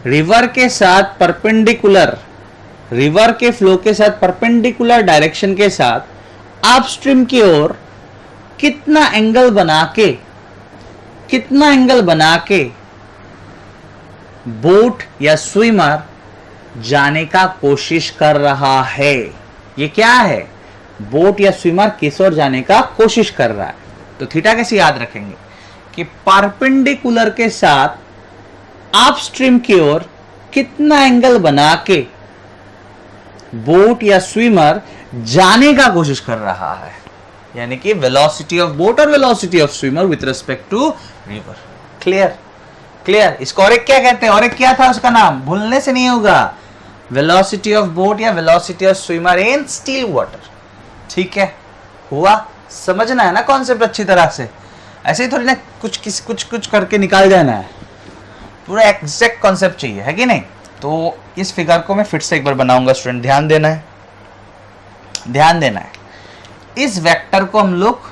रिवर के साथ परपेंडिकुलर, रिवर के फ्लो के साथ परपेंडिकुलर डायरेक्शन के साथ अपस्ट्रीम की ओर कितना एंगल बना के बोट या स्विमर जाने का कोशिश कर रहा है। ये क्या है? बोट या स्विमर किस ओर जाने का कोशिश कर रहा है। तो थीटा कैसे याद रखेंगे कि परपेंडिकुलर के साथ अपस्ट्रीम की ओर कितना एंगल बना के बोट या स्विमर जाने का कोशिश कर रहा है, यानी कि वेलोसिटी ऑफ बोट और velocity of swimmer with respect to river. Clear. इसको और एक क्या कहते हैं? और एक क्या था उसका नाम? भूलने से नहीं होगा, वेलोसिटी ऑफ बोट या velocity of swimmer in still water. ठीक है, हुआ? समझना है ना कॉन्सेप्ट अच्छी तरह से, ऐसे ही थोड़ी ना कुछ करके निकाल जाना है, पूरा एग्जैक्ट कॉन्सेप्ट चाहिए, है कि नहीं? तो इस फिगर को मैं फिर से एक बार बनाऊंगा स्टूडेंट, ध्यान देना है। इस वेक्टर को हम लोग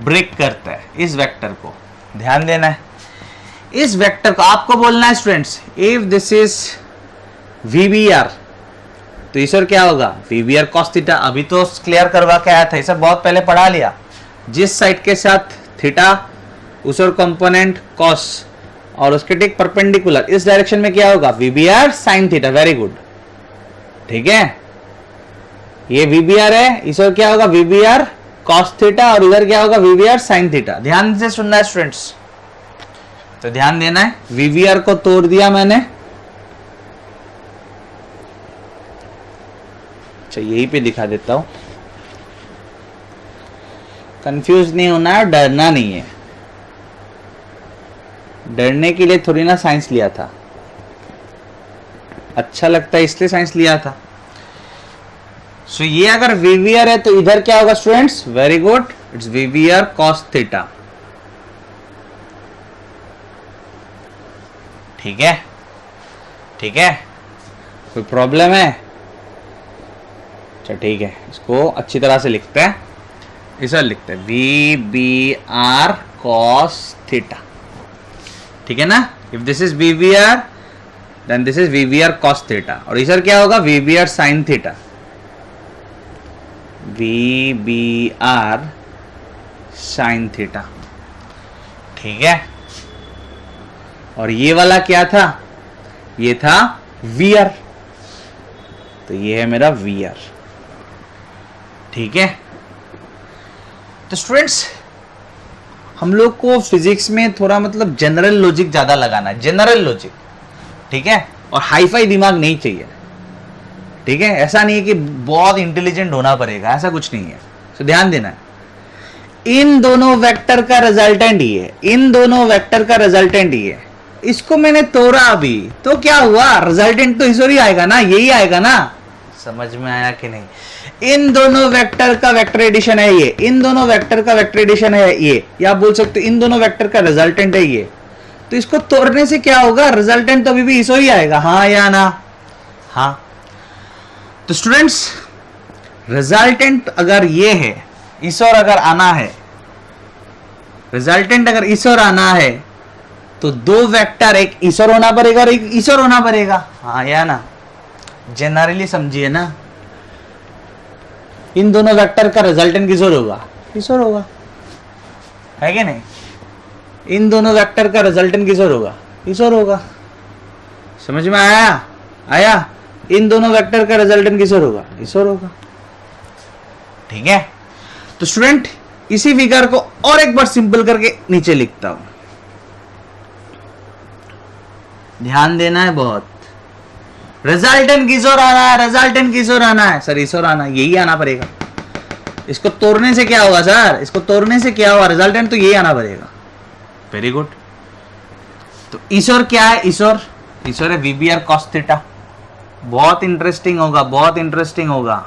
ब्रेक करते हैं, इस वेक्टर को ध्यान देना है। इस वेक्टर को आपको बोलना है students, if this is VBR, तो इस ओर क्या होगा? VBR cos theta. अभी तो क्लियर करवा के आया था, ये सब बहुत पहले पढ़ा लिया। जिस साइड के साथ थीटा, उस ओर कंपोनेंट cos, और उसके ठीक परपेंडिकुलर इस डायरेक्शन में क्या होगा? VBR sin theta. Very good, ठीक है। ये VBR है, इस ओर क्या होगा? VBR cos थीटा, और इधर क्या होगा? VBR sin theta. ध्यान से सुनना है स्टूडेंट्स, तो ध्यान देना है। VBR को तोड़ दिया मैंने, अच्छा यहीं पे दिखा देता हूं, कंफ्यूज नहीं होना है, डरना नहीं है। डरने के लिए थोड़ी ना साइंस लिया था, अच्छा लगता है इसलिए साइंस लिया था। सो ये अगर VBR है तो इधर क्या होगा students? Very good, it's VBR cos theta. ठीक है, कोई प्रॉब्लम है? अच्छा ठीक है, इसको अच्छी तरह से लिखते हैं, इसे लिखते हैं VBR cos थीटा। ठीक है ना? If this is VBR then this is VBR cos theta, और इधर क्या होगा? VBR sin theta. VBR sin theta, ठीक है। और ये वाला क्या था? ये था VR, तो ये है मेरा VR। ठीक है, तो स्टूडेंट्स हम लोग को फिजिक्स में थोड़ा मतलब जनरल लॉजिक ज्यादा लगाना है, जनरल लॉजिक, ठीक है, और हाईफाई दिमाग नहीं चाहिए। ठीक है, ऐसा नहीं है कि बहुत इंटेलिजेंट होना पड़ेगा, ऐसा कुछ नहीं है। तो ध्यान देना है, इन दोनों वेक्टर का रिजल्टेंट ये है, इन दोनों वेक्टर का रिजल्टेंट ये है। इसको मैंने तोड़ा अभी, तो क्या हुआ? रिजल्टेंट तो इस आएगा ना, यही आएगा ना। समझ में आया कि नहीं? इन दोनों वेक्टर का वेक्टर एडिशन है ये, इन दोनों वेक्टर का वेक्टर एडिशन है ये, या आप बोल सकते हो इन दोनों वेक्टर का रिजल्टेंट है ये। तो इसको तोड़ने से क्या होगा? रिजल्टेंट तो अभी भी इसो ही आएगा, हाँ या ना? हाँ। तो स्टूडेंट्स रिजल्टेंट अगर ये है, इस ओर अगर आना है, रिजल्टेंट अगर इस ओर आना है, तो दो वेक्टर, एक इस ओर होना पड़ेगा और एक इस ओर होना पड़ेगा, हाँ या ना? जनरली समझिए ना, इन दोनों वेक्टर का रिजल्टेंट किस ओर होगा? इस ओर होगा, है कि नहीं? इन दोनों वेक्टर का रिजल्टेंट किस ओर होगा? इस ओर होगा। समझ में आया? इन दोनों वेक्टर का रिजल्टेंट किस ओर होगा? इस ओर होगा। ठीक है, तो स्टूडेंट इसी फिगर को और एक बार सिंपल करके नीचे लिखता हूं, ध्यान देना है बहुत। रिजल्टेंट किस ओर आना है? रिजल्टेंट किस ओर आना है? सर इस ओर आना, यही आना पड़ेगा। इसको तोड़ने से क्या होगा सर? इसको तोड़ने से क्या होगा? रिजल्टेंट तो यही आना पड़ेगा। Very good. तो इस ओर क्या है? इस ओर है VBR cos थीटा। बहुत इंटरेस्टिंग होगा, बहुत इंटरेस्टिंग होगा।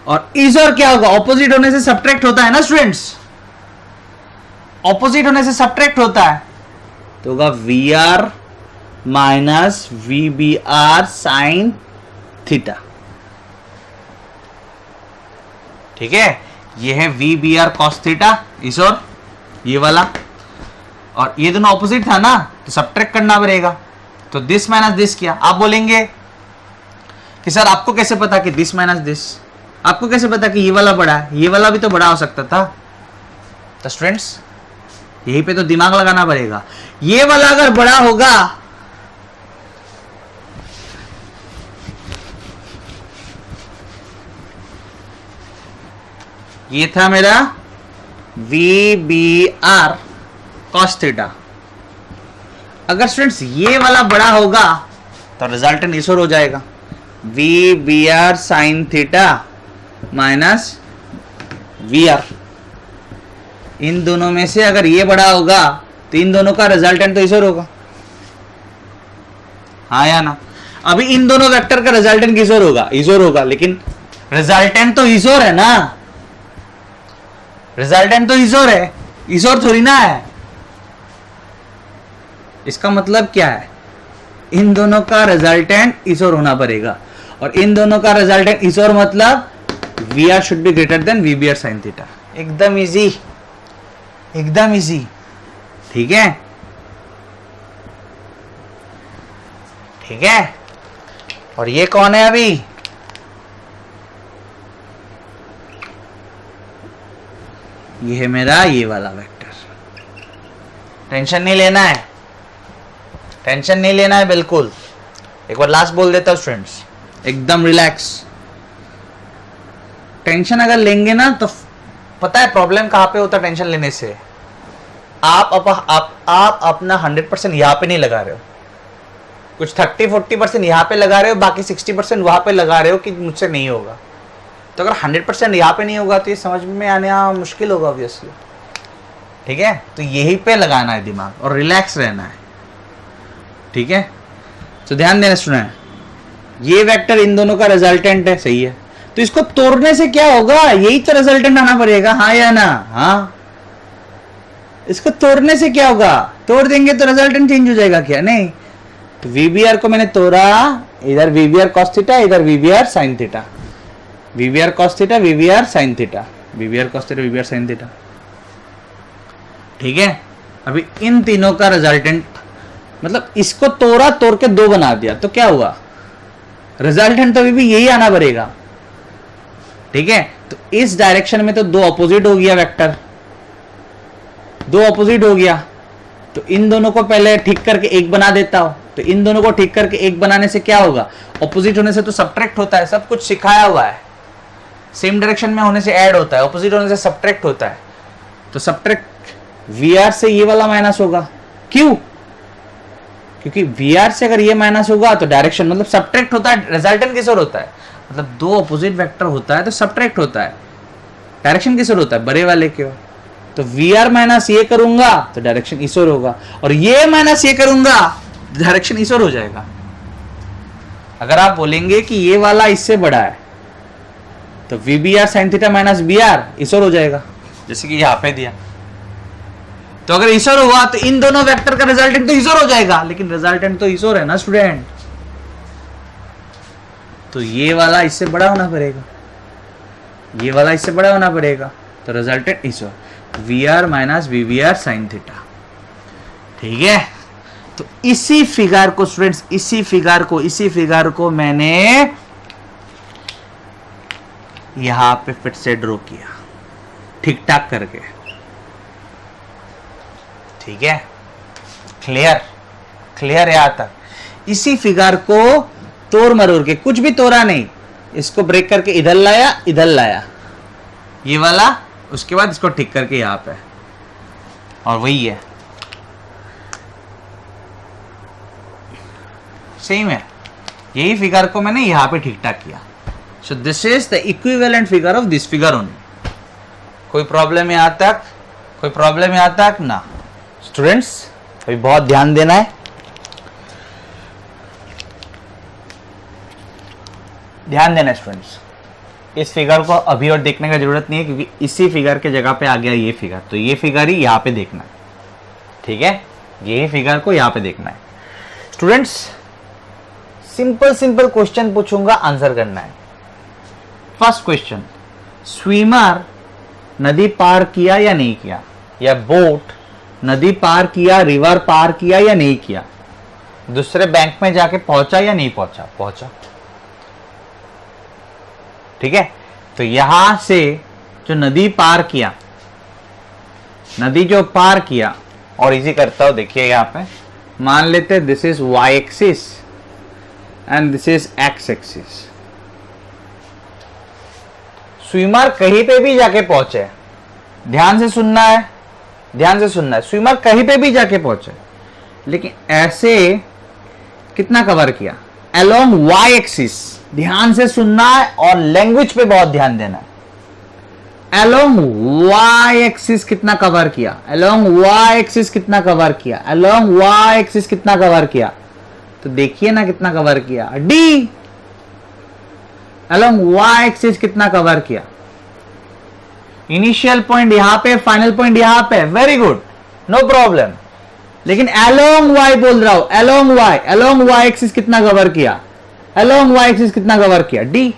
और इज और क्या होगा, ऑपोजिट होने से सब्ट्रैक्ट होता है ना स्टूडेंट्स, ऑपोजिट होने से सब्ट्रैक्ट होता है, तो होगा V R minus V B R sine theta. ठीक है, ये है V B R cos theta इस और ये वाला, और ये दोनों ऑपोजिट था ना तो सब्ट्रैक्ट करना पड़ेगा, तो दिस माइनस दिस किया। आप बोलेंगे कि सर आपको कैसे पता कि दिस माइनस दिस, आपको कैसे पता कि ये वाला बड़ा है, ये वाला भी तो बड़ा हो सकता था। तो स्टूडेंट्स यहीं पे तो दिमाग लगाना पड़ेगा, ये वाला अगर बड़ा होगा ये था मेरा V B R cos theta, अगर स्टूडेंट्स ये वाला बड़ा होगा तो रिजल्टेंट इस ओर हो जाएगा, V B R sine theta minus V R. इन दोनों में से अगर ये बड़ा होगा तो इन दोनों का रिजल्टेंट तो इस ओर होगा, हाँ या ना। अभी इन दोनों वेक्टर का रिजल्टेंट किस ओर होगा, इस ओर होगा, लेकिन रिजल्टेंट तो इस ओर है ना, रिजल्टेंट तो इस ओर है, इस ओर थोड़ी ना है। इसका मतलब क्या है, इन दोनों का रिजल्टेंट इस ओर होना पड़ेगा, और इन दोनों का रिजल्टेंट इस ओर मतलब V R should be greater than V B R sine theta. एकदम इजी, एकदम इजी। ठीक है, ठीक है। और ये कौन है अभी, ये है मेरा ये वाला वेक्टर। टेंशन नहीं लेना है, टेंशन नहीं लेना है बिल्कुल। एक बार लास्ट बोल देता हूं स्टूडेंट्स, एकदम रिलैक्स। टेंशन अगर लेंगे ना तो पता है प्रॉब्लम कहां पे होता है टेंशन लेने से, आप अपना 100% यहां पे नहीं लगा रहे हो, कुछ 30-40% यहां पे लगा रहे हो, बाकी 60% वहां पे लगा रहे हो कि मुझसे नहीं होगा। तो अगर 100% यहाँ पे नहीं होगा तो ये समझ में आने मुश्किल होगा ऑब्वियसली। ठीक है, तो यही पे लगाना है दिमाग और रिलैक्स रहना है। ठीक है, तो ध्यान देना सुना है, ये वेक्टर इन दोनों का रिजल्टेंट है, सही है। तो इसको तोड़ने से क्या होगा, यही तो रिजल्टेंट आना पड़ेगा, हाँ या ना। हाँ, इसको तोड़ने से क्या होगा, तोड़ देंगे तो रिजल्टेंट चेंज हो जाएगा क्या, नहीं। तो वीबीआर को मैंने तोड़ा, इधर वीबीआर कॉस थीटा, इधर VBR sine theta, VBR cos theta, VBR sine theta, VBR cos theta, VBR sine theta. ठीक है, अभी इन तीनों का रिजल्टेंट मतलब इसको तोड़ा, तोड़ के दो बना दिया, तो क्या हुआ, रिजल्टेंट तो अभी भी यही आना पड़ेगा। ठीक है, तो इस डायरेक्शन में तो दो अपोजिट हो गया वेक्टर, दो अपोजिट हो गया, तो इन दोनों को पहले ठीक करके एक बना देता हूं। तो इन दोनों को ठीक करके एक बनाने से क्या होगा, ऑपोजिट होने से तो सब्ट्रैक्ट होता है, सब कुछ सिखाया हुआ है। सेम डायरेक्शन में होने से ऐड होता है, ऑपोजिट होने से सब्ट्रैक्ट होता है। तो सब्ट्रैक्ट वीआर से ये वाला माइनस होगा, क्यों, क्योंकि वीआर से अगर ये माइनस होगा तो डायरेक्शन मतलब सब्ट्रैक्ट होता है, रिजल्टेंट किस ओर होता है, मतलब दो ऑपोजिट वेक्टर होता है तो सब्ट्रैक्ट होता है, डायरेक्शन किस ओर होता है, बड़े वाले की ओर। तो वीआर माइनस ये करूंगा तो डायरेक्शन इस ओर होगा, और ये माइनस ये करूंगा डायरेक्शन इस ओर हो जाएगा। अगर आप बोलेंगे कि ये वाला इससे बड़ा है तो VBR sine theta minus BR इस ओर हो जाएगा, जैसे कि यहां पे दिया। तो अगर इस ओर हुआ तो इन दोनों वेक्टर का रिजल्टेंट तो इस ओर हो जाएगा, लेकिन रिजल्टेंट तो इस ओर है ना स्टूडेंट, तो ये वाला इससे बड़ा होना पड़ेगा, ये वाला इससे बड़ा होना पड़ेगा, तो रिजल्टेंट इस ओर, VR minus VBR sine theta. ठीक है, तो इसी फिगर को स्टूडेंट्स, इसी फिगर को मैंने यहां पे फिर से ड्रॉ किया ठीक ठाक करके। ठीक है, क्लियर, क्लियर यहां तक। इसी फिगर को तोड़ मरोड़ के, कुछ भी तोड़ा नहीं, इसको ब्रेक करके इधर लाया, इधर लाया ये वाला, उसके बाद इसको ठीक करके यहां पे, और वही है सेम है, यही फिगर को मैंने यहां पे ठीक ठाक किया। सो this is the equivalent figure of this figure only. कोई प्रॉब्लम यहां तक, कोई प्रॉब्लम यहां तक ना स्टूडेंट्स, अभी बहुत ध्यान देना है। ध्यान देना स्टूडेंट्स, इस फिगर को अभी और देखने का जरूरत नहीं है क्योंकि इसी फिगर के जगह पे आ गया ये फिगर, तो ये फिगर ही यहाँ पे देखना है, ठीक है, ये फिगर को यहाँ पे देखना है। स्टूडेंट्स सिंपल सिंपल क्वेश्चन पूछूंगा, आंसर करना है। फर्स्ट क्वेश्चन, स्विमर नदी पार किया या नहीं किया, या बोट नदी पार किया, रिवर पार किया या नहीं किया, दूसरे बैंक में जाके पहुंचा या नहीं पहुंचा, पहुंचा, ठीक है। तो यहां से जो नदी पार किया, नदी जो पार किया, और इजी करता हूं, देखिए यहां पे मान लेते this is y axis and this is x axis. Swimmer कहीं पे भी जाके पहुंचे, ध्यान से सुनना है, ध्यान से सुनना है, स्विमर कहीं पे भी जाके पहुंचे, लेकिन ऐसे कितना कवर किया, अलोंग y एक्सिस, ध्यान से सुनना है और लैंग्वेज पे बहुत ध्यान देना है। अलोंग y एक्सिस कितना कवर किया, अलोंग y एक्सिस कितना कवर किया, अलोंग y एक्सिस कितना कवर किया, तो देखिए ना कितना कवर किया, d अलोंग y एक्सिस कितना कवर किया, इनिशियल पॉइंट यहां पे, फाइनल पॉइंट यहां पे, वेरी गुड, नो प्रॉब्लम। लेकिन अलोंग y बोल रहा हूं, अलोंग y एक्सिस कितना कवर किया, अलोंग y एक्सिस कितना कवर किया, d,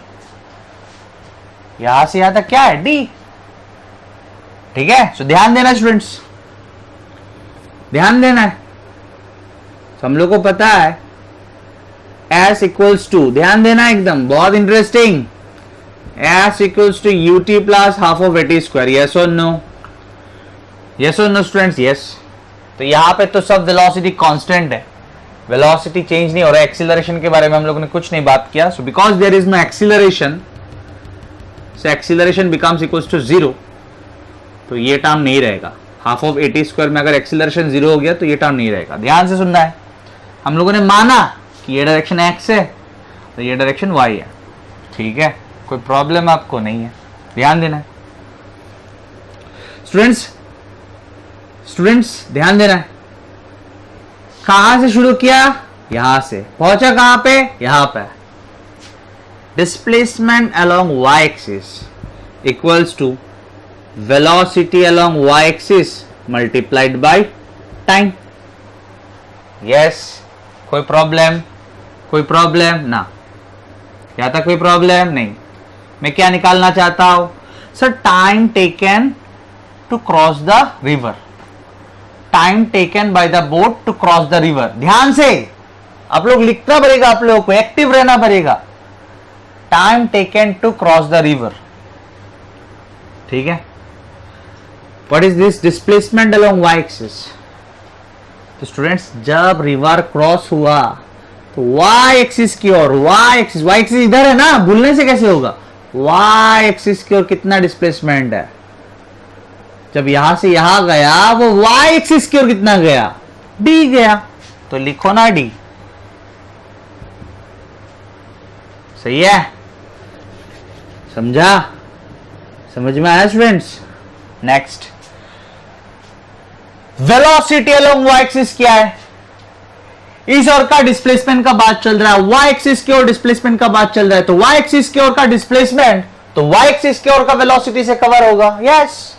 यहां से यहां तक क्या है, d, ठीक है। सो ध्यान देना स्टूडेंट्स, ध्यान देना है, हम लोग को पता है s इक्वल्स टू, ध्यान देना एकदम बहुत interesting, s equals to ut plus half of at square, yes और नो, यस और नो स्टूडेंट्स, यस। तो यहां पे तो सब वेलोसिटी कांस्टेंट है, वेलोसिटी चेंज नहीं हो रहा है, एक्सीलरेशन के बारे में हम लोगों ने कुछ नहीं बात किया। So because there is no acceleration, so acceleration becomes equals to 0, तो ये टर्म नहीं रहेगा, हाफ ऑफ at स्क्वायर में अगर एक्सीलरेशन 0 हो गया तो ये टर्म नहीं रहेगा। ध्यान से सुनना है, हम लोगों ने माना कि ये डायरेक्शन x है तो ये डायरेक्शन y है, ठीक है, कोई प्रॉब्लम आपको नहीं है, ध्यान देना है स्टूडेंट्स, स्टूडेंट्स ध्यान देना है। कहां से शुरू किया, यहां से, पहुंचा कहां पे, यहां पे, displacement along y axis equals to velocity along y axis multiplied by time, yes, कोई प्रॉब्लम, कोई प्रॉब्लम ना, यहां तक कोई प्रॉब्लम नहीं। मैं क्या निकालना चाहता हूं sir, time taken to cross the river, time taken by the boat to cross the river, ध्यान से आप लोग लिखना पड़ेगा, आप लोगों को एक्टिव रहना पड़ेगा, time taken to cross the river, ठीक है। What is this, displacement along y axis, तो स्टूडेंट्स जब रिवर क्रॉस हुआ तो y एक्सिस की ओर, y एक्सिस इधर है ना, भूलने से कैसे होगा, y एक्सिस की ओर कितना डिस्प्लेसमेंट है, जब यहां से यहां गया वो y एक्सिस की ओर कितना गया, d गया, तो लिखो ना d, सही है, समझा, समझ में आया students. Next, velocity along y axis क्या है, इस ओर का डिस्प्लेसमेंट का बात चल रहा है, y एक्सिस की ओर डिस्प्लेसमेंट का बात चल रहा है, तो y एक्सिस की ओर का डिस्प्लेसमेंट तो y एक्सिस की ओर का वेलोसिटी से कवर होगा, यस,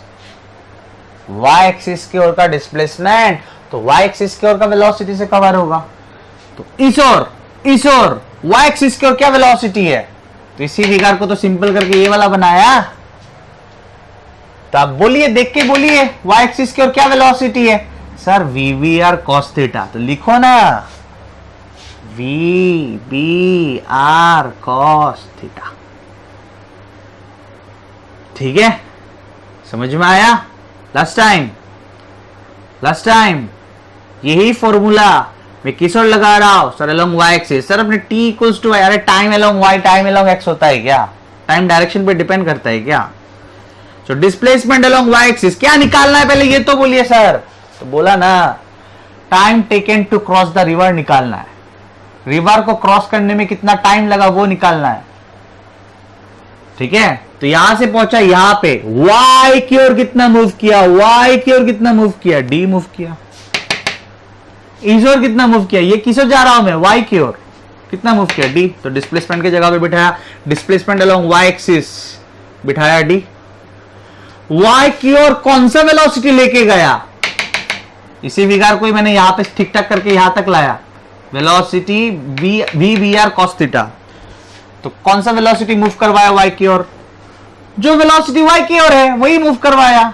y एक्सिस की ओर का डिस्प्लेसमेंट तो y एक्सिस की ओर का वेलोसिटी से कवर होगा, तो इस ओर y एक्सिस की ओर क्या वेलोसिटी है, तो इसी फिगर को तो सिंपल करके ये वाला बनाया, तो आप बोलिए, देख के बोलिए, y एक्सिस की ओर क्या वेलोसिटी है, सर VBR cos थीटा, तो लिखो ना VBR cos थीटा, ठीक है, समझ में आया। लास्ट टाइम यही फॉर्मूला मैं किस ओर लगा रहा हूं, sir along y axis, sir अपने t इक्वल्स टू, अरे time along y, time along x होता है क्या, टाइम डायरेक्शन पे डिपेंड करता है क्या, सो डिस्प्लेसमेंट अलोंग y एक्सिस क्या निकालना है पहले ये तो बोलिए सर, तो बोला ना time taken to cross the river निकालना है, रिवर को क्रॉस करने में कितना टाइम लगा वो निकालना है, ठीक है। तो यहां से पहुंचा यहां पे, y की ओर कितना मूव किया, y की ओर कितना मूव किया, d मूव किया, इस ओर कितना मूव किया, ये किस ओर जा रहा हूं मैं, y की ओर, कितना मूव किया डी, तो डिस्प्लेसमेंट की जगह पे बिठाया, डिस्प्लेसमेंट अलोंग वाई एक्सिस बिठाया डी, वाई की ओर कौन सा वेलोसिटी लेके गया, इसी विगार को ही मैंने यहां पे ठीक ठाक करके यहां तक लाया, velocity V B R cos theta, तो कौन सा वेलोसिटी मूव करवाया वाई की ओर, जो वेलोसिटी वाई की ओर है वही मूव करवाया,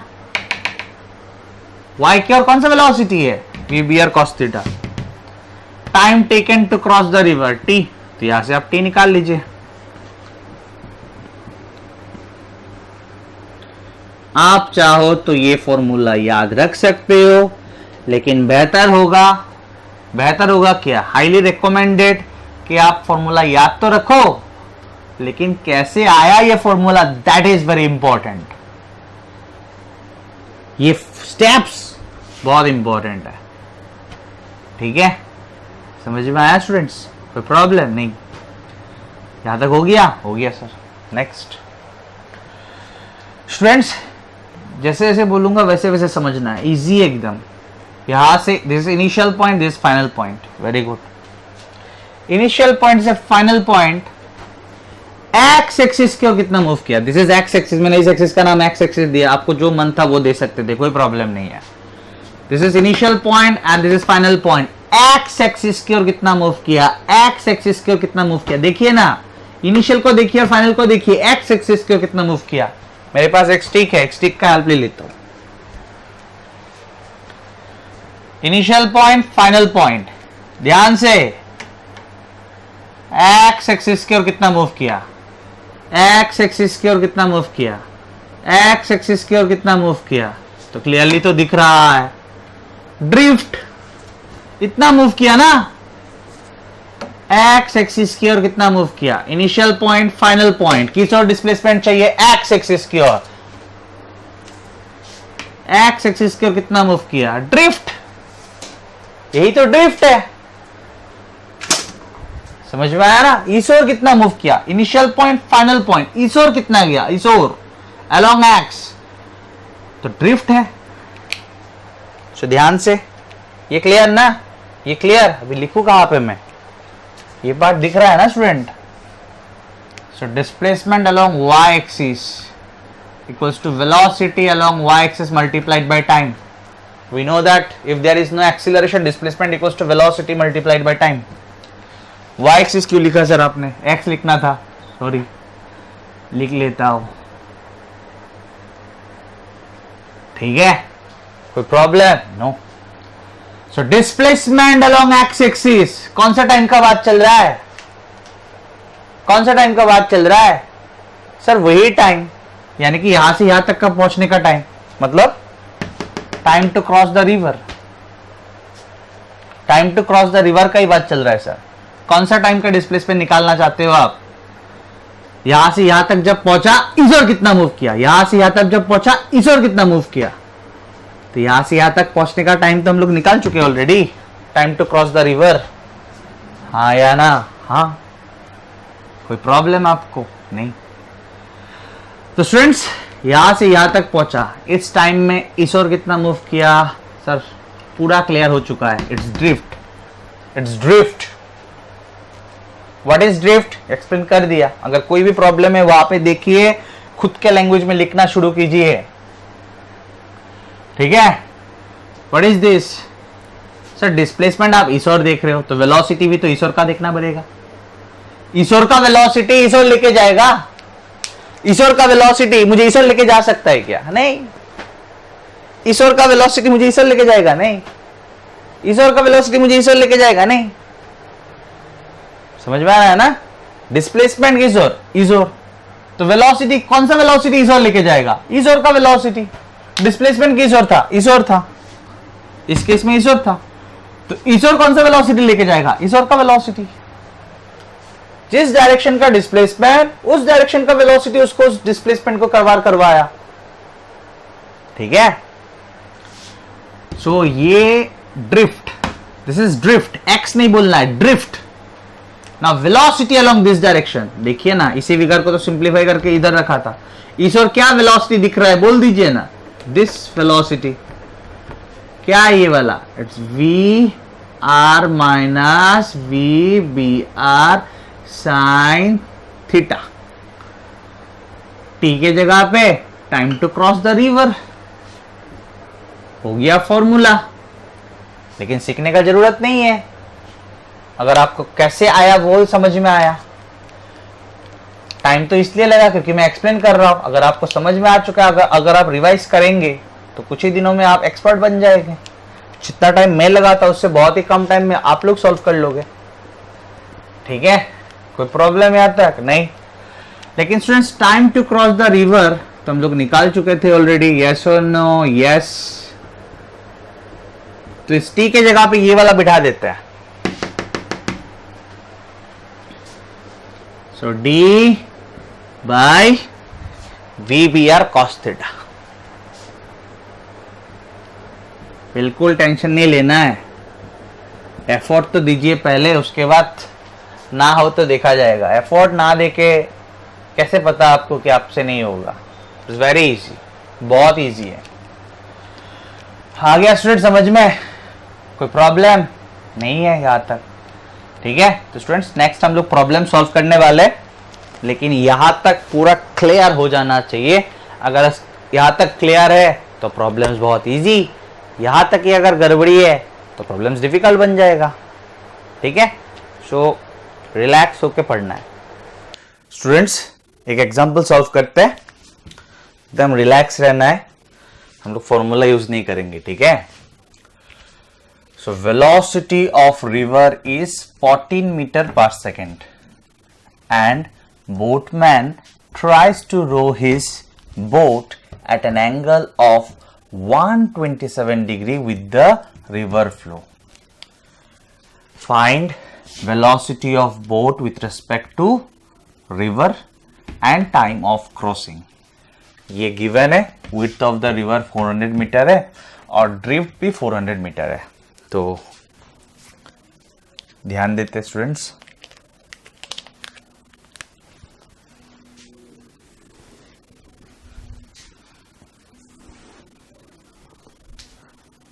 वाई की ओर कौन सा वेलोसिटी है, V B R cos theta, time taken to cross the river T, तो यहां से आप टी निकाल लीजिए। आप चाहो तो ये फॉर्मूला याद रख सकते हो, लेकिन बेहतर होगा क्या, हाईली रिकमेंडेड कि आप फॉर्मूला याद तो रखो, लेकिन कैसे आया ये formula, that is very important. ये स्टेप्स बहुत इंपॉर्टेंट है, ठीक है, समझ में आया स्टूडेंट्स, कोई प्रॉब्लम नहीं, यहां तक हो गया सर। नेक्स्ट स्टूडेंट्स, जैसे जैसे बोलूंगा वैसे वैसे समझना है, इजी एकदम। यहां से this initial point, this final point, very good. Initial point से फाइनल पॉइंट, एक्स एक्सिस की ओर कितना मूव किया, दिस इज एक्स एक्सिस, मैंने इस एक्सिस का नाम एक्स एक्सिस दिया, आपको जो मन था वो दे सकते थे, कोई प्रॉब्लम नहीं है। This is initial point and this is final point, x axis की ओर कितना मूव किया, एक्स एक्सिस की ओर कितना मूव किया, देखिए ना, इनिशियल को देखिए और फाइनल को देखिए, एक्स एक्सिस की ओर कितना मूव किया। मेरे पास एक स्टिक है, एक स्टिक का हेल्प ले लेता हूं। इनिशियल पॉइंट, फाइनल पॉइंट, ध्यान से, एक्स एक्सिस की ओर कितना मूव किया, एक्स एक्सिस की ओर कितना मूव किया, एक्स एक्सिस की ओर कितना मूव किया, तो क्लियरली तो दिख रहा है, ड्रिफ्ट इतना मूव किया ना, एक्स एक्सिस की ओर कितना मूव किया, इनिशियल पॉइंट फाइनल पॉइंट, किस ओर डिस्प्लेसमेंट चाहिए, एक्स एक्सिस की ओर, एक्स एक्सिस की ओर कितना मूव किया, ड्रिफ्ट, यही तो ड्रिफ्ट है, समझ में आया ना। इस ओर कितना मूव किया, इनिशियल पॉइंट फाइनल पॉइंट, इस ओर कितना गया, इस ओर अलोंग एक्स, तो ड्रिफ्ट है। तो ध्यान से, ये क्लियर ना, ये क्लियर, अभी लिखू कहां पे मैं, ये बात दिख रहा है ना student. So displacement along Y axis equals to velocity along Y axis multiplied by time. We know that if there is no acceleration, displacement equals to velocity multiplied by time. Y axis क्यों लिखा sir आपने, x लिखना था, sorry, लिख लेता हूं, ठीक है, कोई problem no. So displacement along X axis, कौन सा टाइम का बात चल रहा है, कौन सा टाइम का बात चल रहा है सर, वही टाइम, यानी कि यहां से यहां तक का पहुंचने का टाइम, मतलब time to cross the river, time to cross the river का ही बात चल रहा है सर। कौन सा टाइम का डिस्प्लेसमेंट निकालना चाहते हो आप, यहां से यहां तक जब पहुंचा इस ओर कितना मूव किया, यहां से यहां तक जब पहुंचा इस ओर कितना मूव किया, तो यहां से यहां तक पहुंचने का टाइम तो हम लोग निकाल चुके already, time to cross the river, हाँ या ना, हाँ, कोई प्रॉब्लम आपको नहीं। तो स्टूडेंट्स, यहां से यहां तक पहुंचा, इस टाइम में इस ओर कितना मूव किया सर, पूरा क्लियर हो चुका है, it's drift, it's drift. What is drift, explain कर दिया। अगर कोई भी प्रॉब्लम है वहां पे देखिए, खुद के लैंग्वेज में लिखना शुरू कीजिए, ठीक है। What is this sir, displacement आप इस ओर देख रहे हो, तो वेलोसिटी भी तो इस ओर का देखना पड़ेगा, इस ओर का वेलोसिटी इस ओर लेके जाएगा, इस ओर का वेलोसिटी मुझे इस ओर लेके जा सकता है क्या, नहीं, इस ओर का वेलोसिटी मुझे इस ओर लेके जाएगा, नहीं, इस ओर का वेलोसिटी मुझे इस ओर लेके जाएगा, नहीं, समझ में आ रहा है ना। डिस्प्लेसमेंट किस ओर, इस ओर, तो वेलोसिटी, कौन सा वेलोसिटी इस ओर लेके जाएगा, इस ओर का वेलोसिटी। डिस्प्लेसमेंट किस ओर था, इस ओर था, इस केस में इस ओर था, तो इस ओर कौन सा वेलोसिटी लेके जाएगा, इस ओर का वेलोसिटी। जिस डायरेक्शन का डिस्प्लेसमेंट, उस डायरेक्शन का वेलोसिटी उसको उस डिस्प्लेसमेंट को कवर करवाया, ठीक है। सो ये drift, this is drift, x नहीं बोलना है, ड्रिफ्ट। ना वेलोसिटी अलोंग दिस डायरेक्शन, देखिए ना, इसी विगर को तो सिंप्लीफाई करके इधर रखा था, इस ओर क्या वेलोसिटी दिख रहा है बोल दीजिए ना, दिस वेलोसिटी क्या है, ये वाला, it's v R minus V B R sine theta. T के जगह पे time to cross the river हो गया फॉर्मूला। लेकिन सीखने का जरूरत नहीं है, अगर आपको कैसे आया वो समझ में आया। टाइम तो इसलिए लगा क्योंकि मैं एक्सप्लेन कर रहा हूं। अगर आपको समझ में आ चुका है, अगर आप रिवाइज करेंगे तो कुछ ही दिनों में आप एक्सपर्ट बन जाएंगे। जितना टाइम मैं लगाता उससे बहुत ही कम टाइम में आप लोग सॉल्व कर लोगे। ठीक है, कोई प्रॉब्लम यहाँ तक नहीं। लेकिन students, time to cross the river तो हम लोग निकाल चुके थे ऑलरेडी। यस और नो? यस। तो इस टी के जगह पे ये वाला बिठा देते हैं। So D by V B R cos theta. बिल्कुल टेंशन नहीं लेना है, एफर्ट तो दीजिए पहले, उसके बाद ना हो तो देखा जाएगा। एफर्ट ना देके कैसे पता आपको कि आपसे नहीं होगा? इट्स वेरी इजी, बहुत इजी है। आ गया स्टूडेंट समझ में? कोई प्रॉब्लम नहीं है यहाँ तक? ठीक है, तो स्टूडेंट्स नेक्स्ट हम लोग प्रॉब्लम सॉल्व करने वाले, लेकिन यहाँ तक पूरा क्लियर हो जाना चाहिए। अगर यहाँ तक क्लियर है तो प्रॉब्लम्स बहुत इजी, यहाँ तक ही अगर गड़बड़ी है तो प्रॉब्लम्स डिफिकल्ट बन जाएगा। ठीक है, सो रिलैक्स होके पढ़ना है। स्टूडेंट्स एक एग्जांपल सॉल्व करते हैं, एकदम रिलैक्स रहना है, हम लोग फॉर्मूला यूज नहीं करेंगे। ठीक है, so velocity of river is 14 metre per second and boatman tries to row his boat at an angle of 127 degree with the river flow. Find velocity of boat with respect to river and time of crossing. ये given है, width of the river 400 metre है और drift भी 400 metre है। तो ध्यान देते students,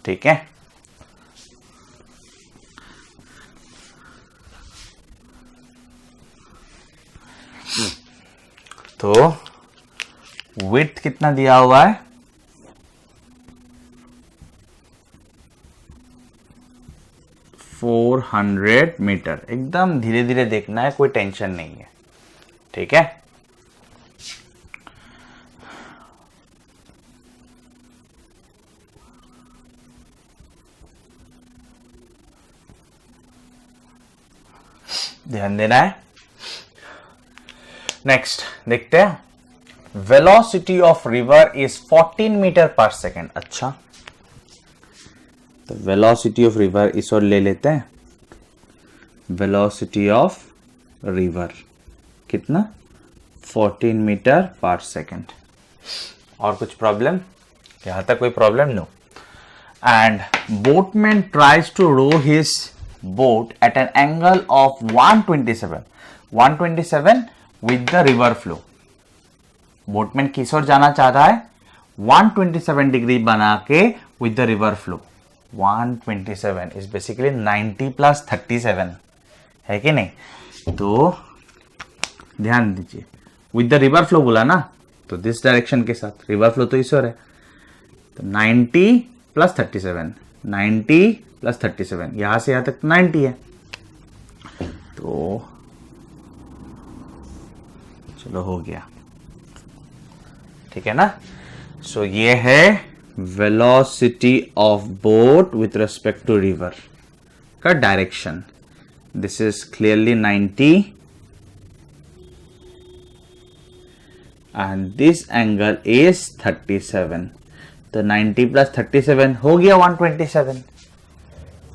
ठीक है। तो विड्थ कितना दिया हुआ है? 400 मीटर। एकदम धीरे धीरे देखना है, कोई टेंशन नहीं है। ठीक है, ध्यान देना है। नेक्स्ट देखते हैं, velocity of river is 14 metre per second. अच्छा, तो वेलोसिटी ऑफ रिवर इस और ले लेते हैं। वेलोसिटी ऑफ रिवर कितना? 14 मीटर पर सेकेंड। और कुछ प्रॉब्लम? यहां तक कोई problem? No. And boatman tries to row his boat at an angle of 127 with the river flow. Boatman किस ओर जाना चाह रहा है? 127 डिग्री बना के with the river flow. 127 is basically 90 plus 37 है कि नहीं? तो ध्यान दीजिए, with the river flow बोला ना, तो दिस डायरेक्शन के साथ रिवर फ्लो तो इस ओर है, तो 90 प्लस 37, 90 प्लस 37, यहां से यहां तक 90 है। तो चलो हो गया, ठीक है ना। सो ये है velocity of boat with respect to river का direction. This is clearly 90 and this angle is 37। तो 90 प्लस 37 हो गया 127।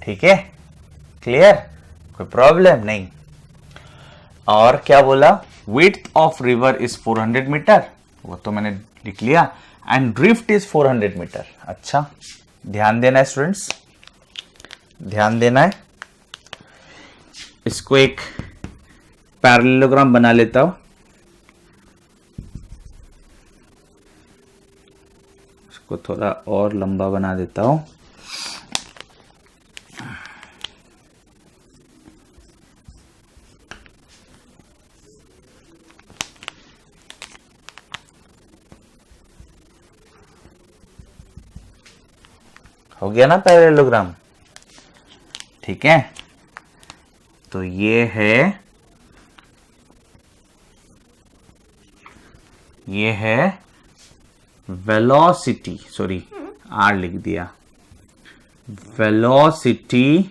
ठीक है, क्लियर? कोई प्रॉब्लम नहीं। और क्या बोला? Width of river is 400 metre, वो तो मैंने लिख लिया, एंड ड्रिफ्ट इज 400 मीटर। अच्छा, ध्यान देना है स्टूडेंट्स, ध्यान देना है। इसको एक पैरेललोग्राम बना लेता हूं, इसको थोड़ा और लंबा बना देता हूं। हो गया ना पैरेललोग्राम, ठीक है। तो ये है वेलोसिटी, सॉरी आर लिख दिया, वेलोसिटी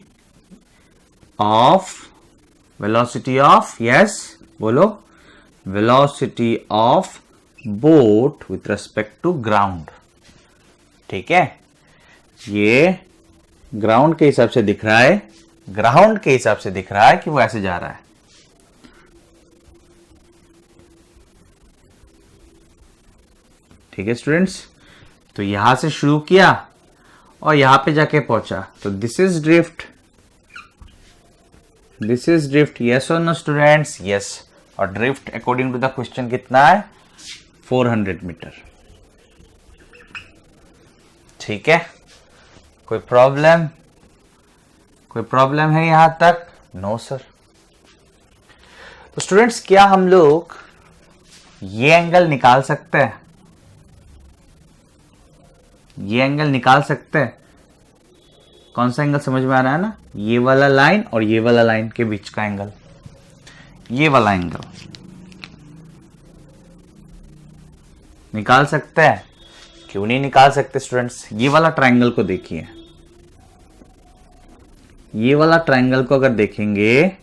ऑफ यस बोलो, velocity of boat with respect to ground, ठीक है। ये ग्राउंड के हिसाब से दिख रहा है, ग्राउंड के हिसाब से दिख रहा है कि वो ऐसे जा रहा है, ठीक है स्टूडेंट्स। तो यहां से शुरू किया और यहां पे जाके पहुंचा, तो दिस इज ड्रिफ्ट, यस और नो स्टूडेंट्स, यस। और drift according to the question कितना है, 400 मीटर, ठीक है। कोई प्रॉब्लम है यहां तक? No sir. तो स्टूडेंट्स क्या हम लोग ये एंगल निकाल सकते हैं? ये एंगल निकाल सकते हैं। कौन सा एंगल समझ में आ रहा है ना? ये वाला लाइन और ये वाला लाइन के बीच का एंगल, ये वाला एंगल निकाल सकते हैं। क्यों नहीं निकाल सकते स्टूडेंट्स? ये वाला ट्रायंगल को देखिए, ये वाला ट्रायंगल को अगर देखेंगे,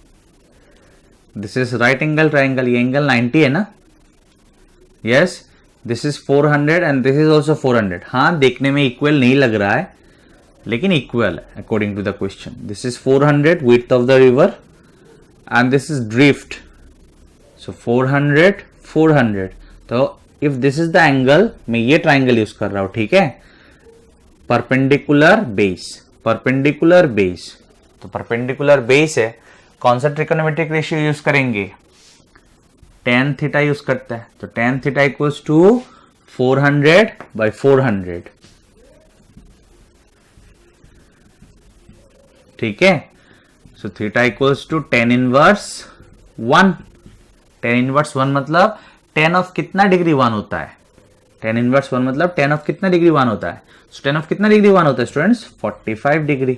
this is right angle triangle, ये एंगल 90 है ना, yes. This is 400 and this is also 400। हाँ देखने में इक्वल नहीं लग रहा है, लेकिन इक्वल है according to the question. This is 400 width of the river and this is drift, so 400। तो if this is the angle, मैं ये ट्राइंगल यूज कर रहा हूं, ठीक है, परपेंडिकुलर बेस। तो परपेंडिकुलर बेस है, कौन सा ट्रिकोनोमेट्रिक रेशियो यूज करेंगे? tan थीटा यूज करता है, तो tan थीटा इक्वल्स टू 400/400, ठीक है। So theta equals to tan inverse 1। tan inverse 1 मतलब tan ऑफ कितना डिग्री 1 होता है? tan इनवर्स 1 मतलब tan ऑफ कितना डिग्री 1 होता है? सो tan ऑफ कितना डिग्री 1 होता है स्टूडेंट्स? 45 डिग्री।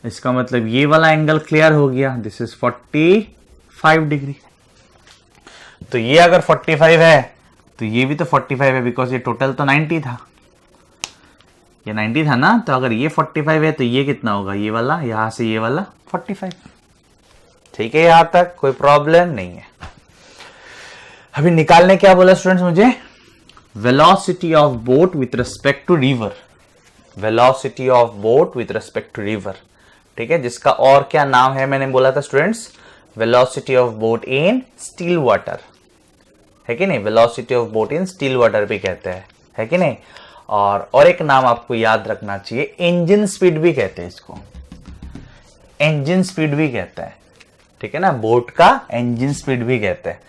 इसका मतलब ये वाला एंगल क्लियर हो गया, दिस इज 45 डिग्री। तो ये अगर 45 है तो ये भी तो 45 है, बिकॉज ये टोटल तो 90 था, ये 90 था ना। तो अगर ये 45 है तो ये कितना होगा? ये वाला, यहां से ये वाला 45, ठीक है। यहां तक कोई प्रॉब्लम नहीं है। अभी निकालने क्या बोला स्टूडेंट्स मुझे? Velocity of boat with respect to river, velocity of boat with respect to river, ठीक है। जिसका और क्या नाम है मैंने बोला था students? Velocity of boat in still water, है कि नहीं? Velocity of boat in still water भी कहते हैं, है कि नहीं? और एक नाम आपको याद रखना चाहिए, इंजन स्पीड भी कहते हैं इसको, इंजन स्पीड भी कहते हैं, ठीक है ना। बोट का इंजन स्पीड भी कहते हैं।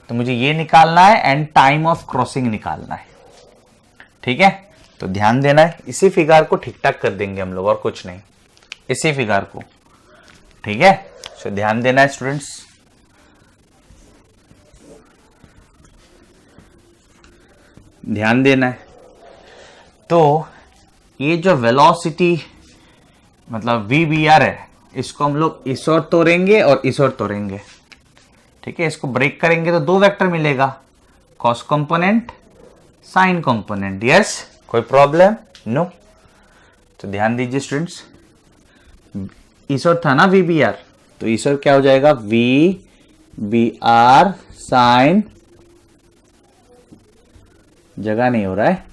तो मुझे ये निकालना है एंड टाइम ऑफ क्रॉसिंग निकालना है, ठीक है। तो ध्यान देना है, इसी फिगर को ठीक ठाक कर देंगे हम लोग, और कुछ नहीं, इसी फिगर को, ठीक है। तो ध्यान देना है स्टूडेंट्स। ध्यान देना है। तो ये जो वेलोसिटी मतलब VBR है, इसको हम लोग इस ओर तोड़ेंगे और इस ओर तोड़ेंगे, ठीक है। इसको ब्रेक करेंगे तो दो वेक्टर मिलेगा, cos component, sign component, yes. कोई प्रॉब्लम? नो। तो ध्यान दीजिए स्टूडेंट्स, इस ओर था ना VBR, तो इस ओर क्या हो जाएगा? VBR साइन, जगह नहीं हो रहा है,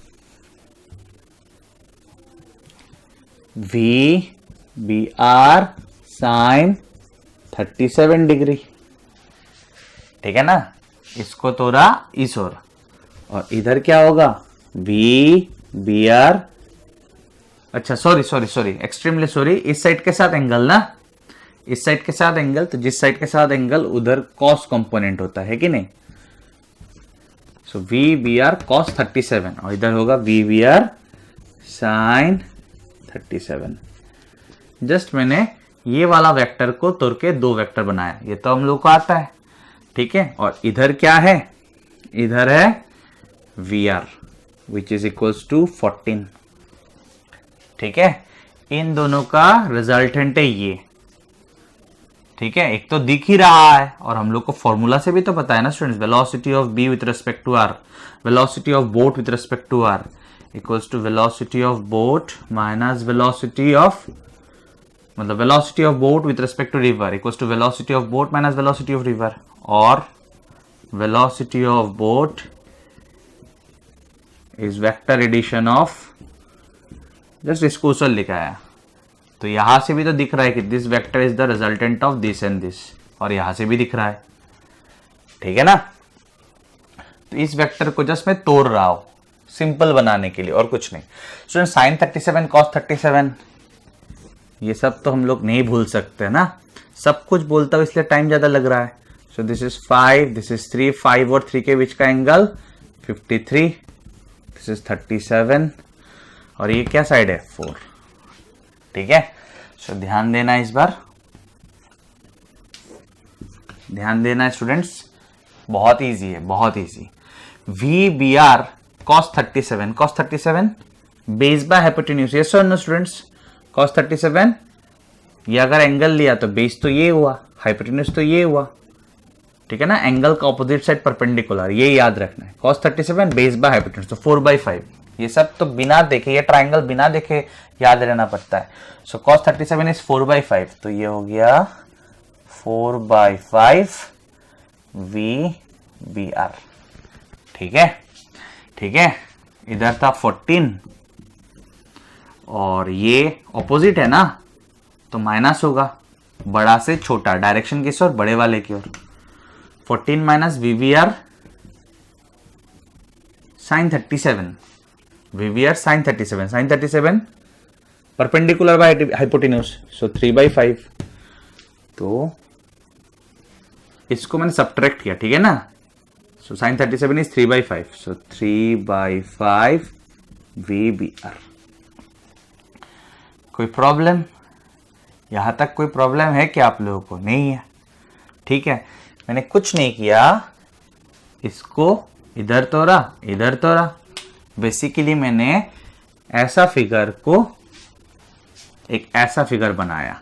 VBR साइन 37 डिग्री, ठीक है ना। इसको तोड़ा इस ओर, और इधर क्या होगा? VBR, अच्छा सॉरी, एक्सट्रीमली सॉरी, इस साइड के साथ एंगल ना, इस साइड के साथ एंगल, तो जिस साइड के साथ एंगल उधर कॉस कंपोनेंट होता है कि नहीं। सो VBR cos 37 और इधर होगा VBR sin 37। जस्ट मैंने ये वाला वेक्टर को तोड़ के दो वेक्टर बनाया, ये तो हम लोग को आता है, ठीक है। और इधर क्या है? इधर है VR which is equals to 14, ठीक है, इन दोनों का रिजल्टेंट है ये, ठीक है। एक तो दिख ही रहा है और हम लोग को फॉर्मूला से भी तो पता है ना students, velocity of B with respect to R, velocity of boat with respect to R equals to velocity of boat minus velocity of, मतलब velocity of boat with respect to river equals to velocity of boat minus velocity of river, और velocity of boat is vector addition of, just इसको उसल लिखा है। तो यहां से भी तो दिख रहा है कि this vector is the resultant of this and this, और यहां से भी दिख रहा है, ठीक है ना। तो इस वेक्टर को जस्ट मैं तोड़ रहा हूं सिंपल बनाने के लिए और कुछ नहीं। स्टूडेंट साइन 37 कॉस 37 ये सब तो हम लोग नहीं भूल सकते ना, सब कुछ बोलता हूं इसलिए टाइम ज्यादा लग रहा है। सो दिस इज 5, दिस इज 3, 5 और 3 के बीच का एंगल 53, दिस इज 37 और ये क्या साइड है 4, ठीक है। सो ध्यान देना, इस बार ध्यान देना स्टूडेंट्स, बहुत इजी है, बहुत easy. V B R cos 37 base by hypotenuse, yes और नो स्टूडेंट्स। कॉस 37 ये अगर एंगल लिया तो बेस तो ये हुआ, हाइपोटेन्यूज तो ये हुआ, ठीक है ना। एंगल का ऑपोजिट साइड परपेंडिकुलर, ये याद रखना है। कॉस 37 बेस बाय हाइपोटेन्यूज तो 4/5, ये सब तो बिना देखे, ये ट्राइंगल बिना देखे याद रहना पड़ता है। सो कॉस 37 इज 4/5, तो ये हो गया 4/5 वी बी आर, ठीक है, ठीक है। इधर था 14 और ये ऑपोजिट है ना, तो माइनस होगा, बड़ा से छोटा, डायरेक्शन किस ओर, बड़े वाले की ओर। 14 minus V B R sine 37, VBR sin 37 perpendicular by hypotenuse, so 3/5। तो इसको मैंने सब्ट्रैक्ट किया, ठीक है ना। So sin 37 is 3/5, so 3/5 VBR। कोई प्रॉब्लम यहां तक, कोई प्रॉब्लम है क्या आप लोगों को? नहीं है, ठीक है। मैंने कुछ नहीं किया, इसको इधर तोड़ा, इधर तोड़ा। बेसिकली मैंने ऐसा फिगर को एक ऐसा फिगर बनाया,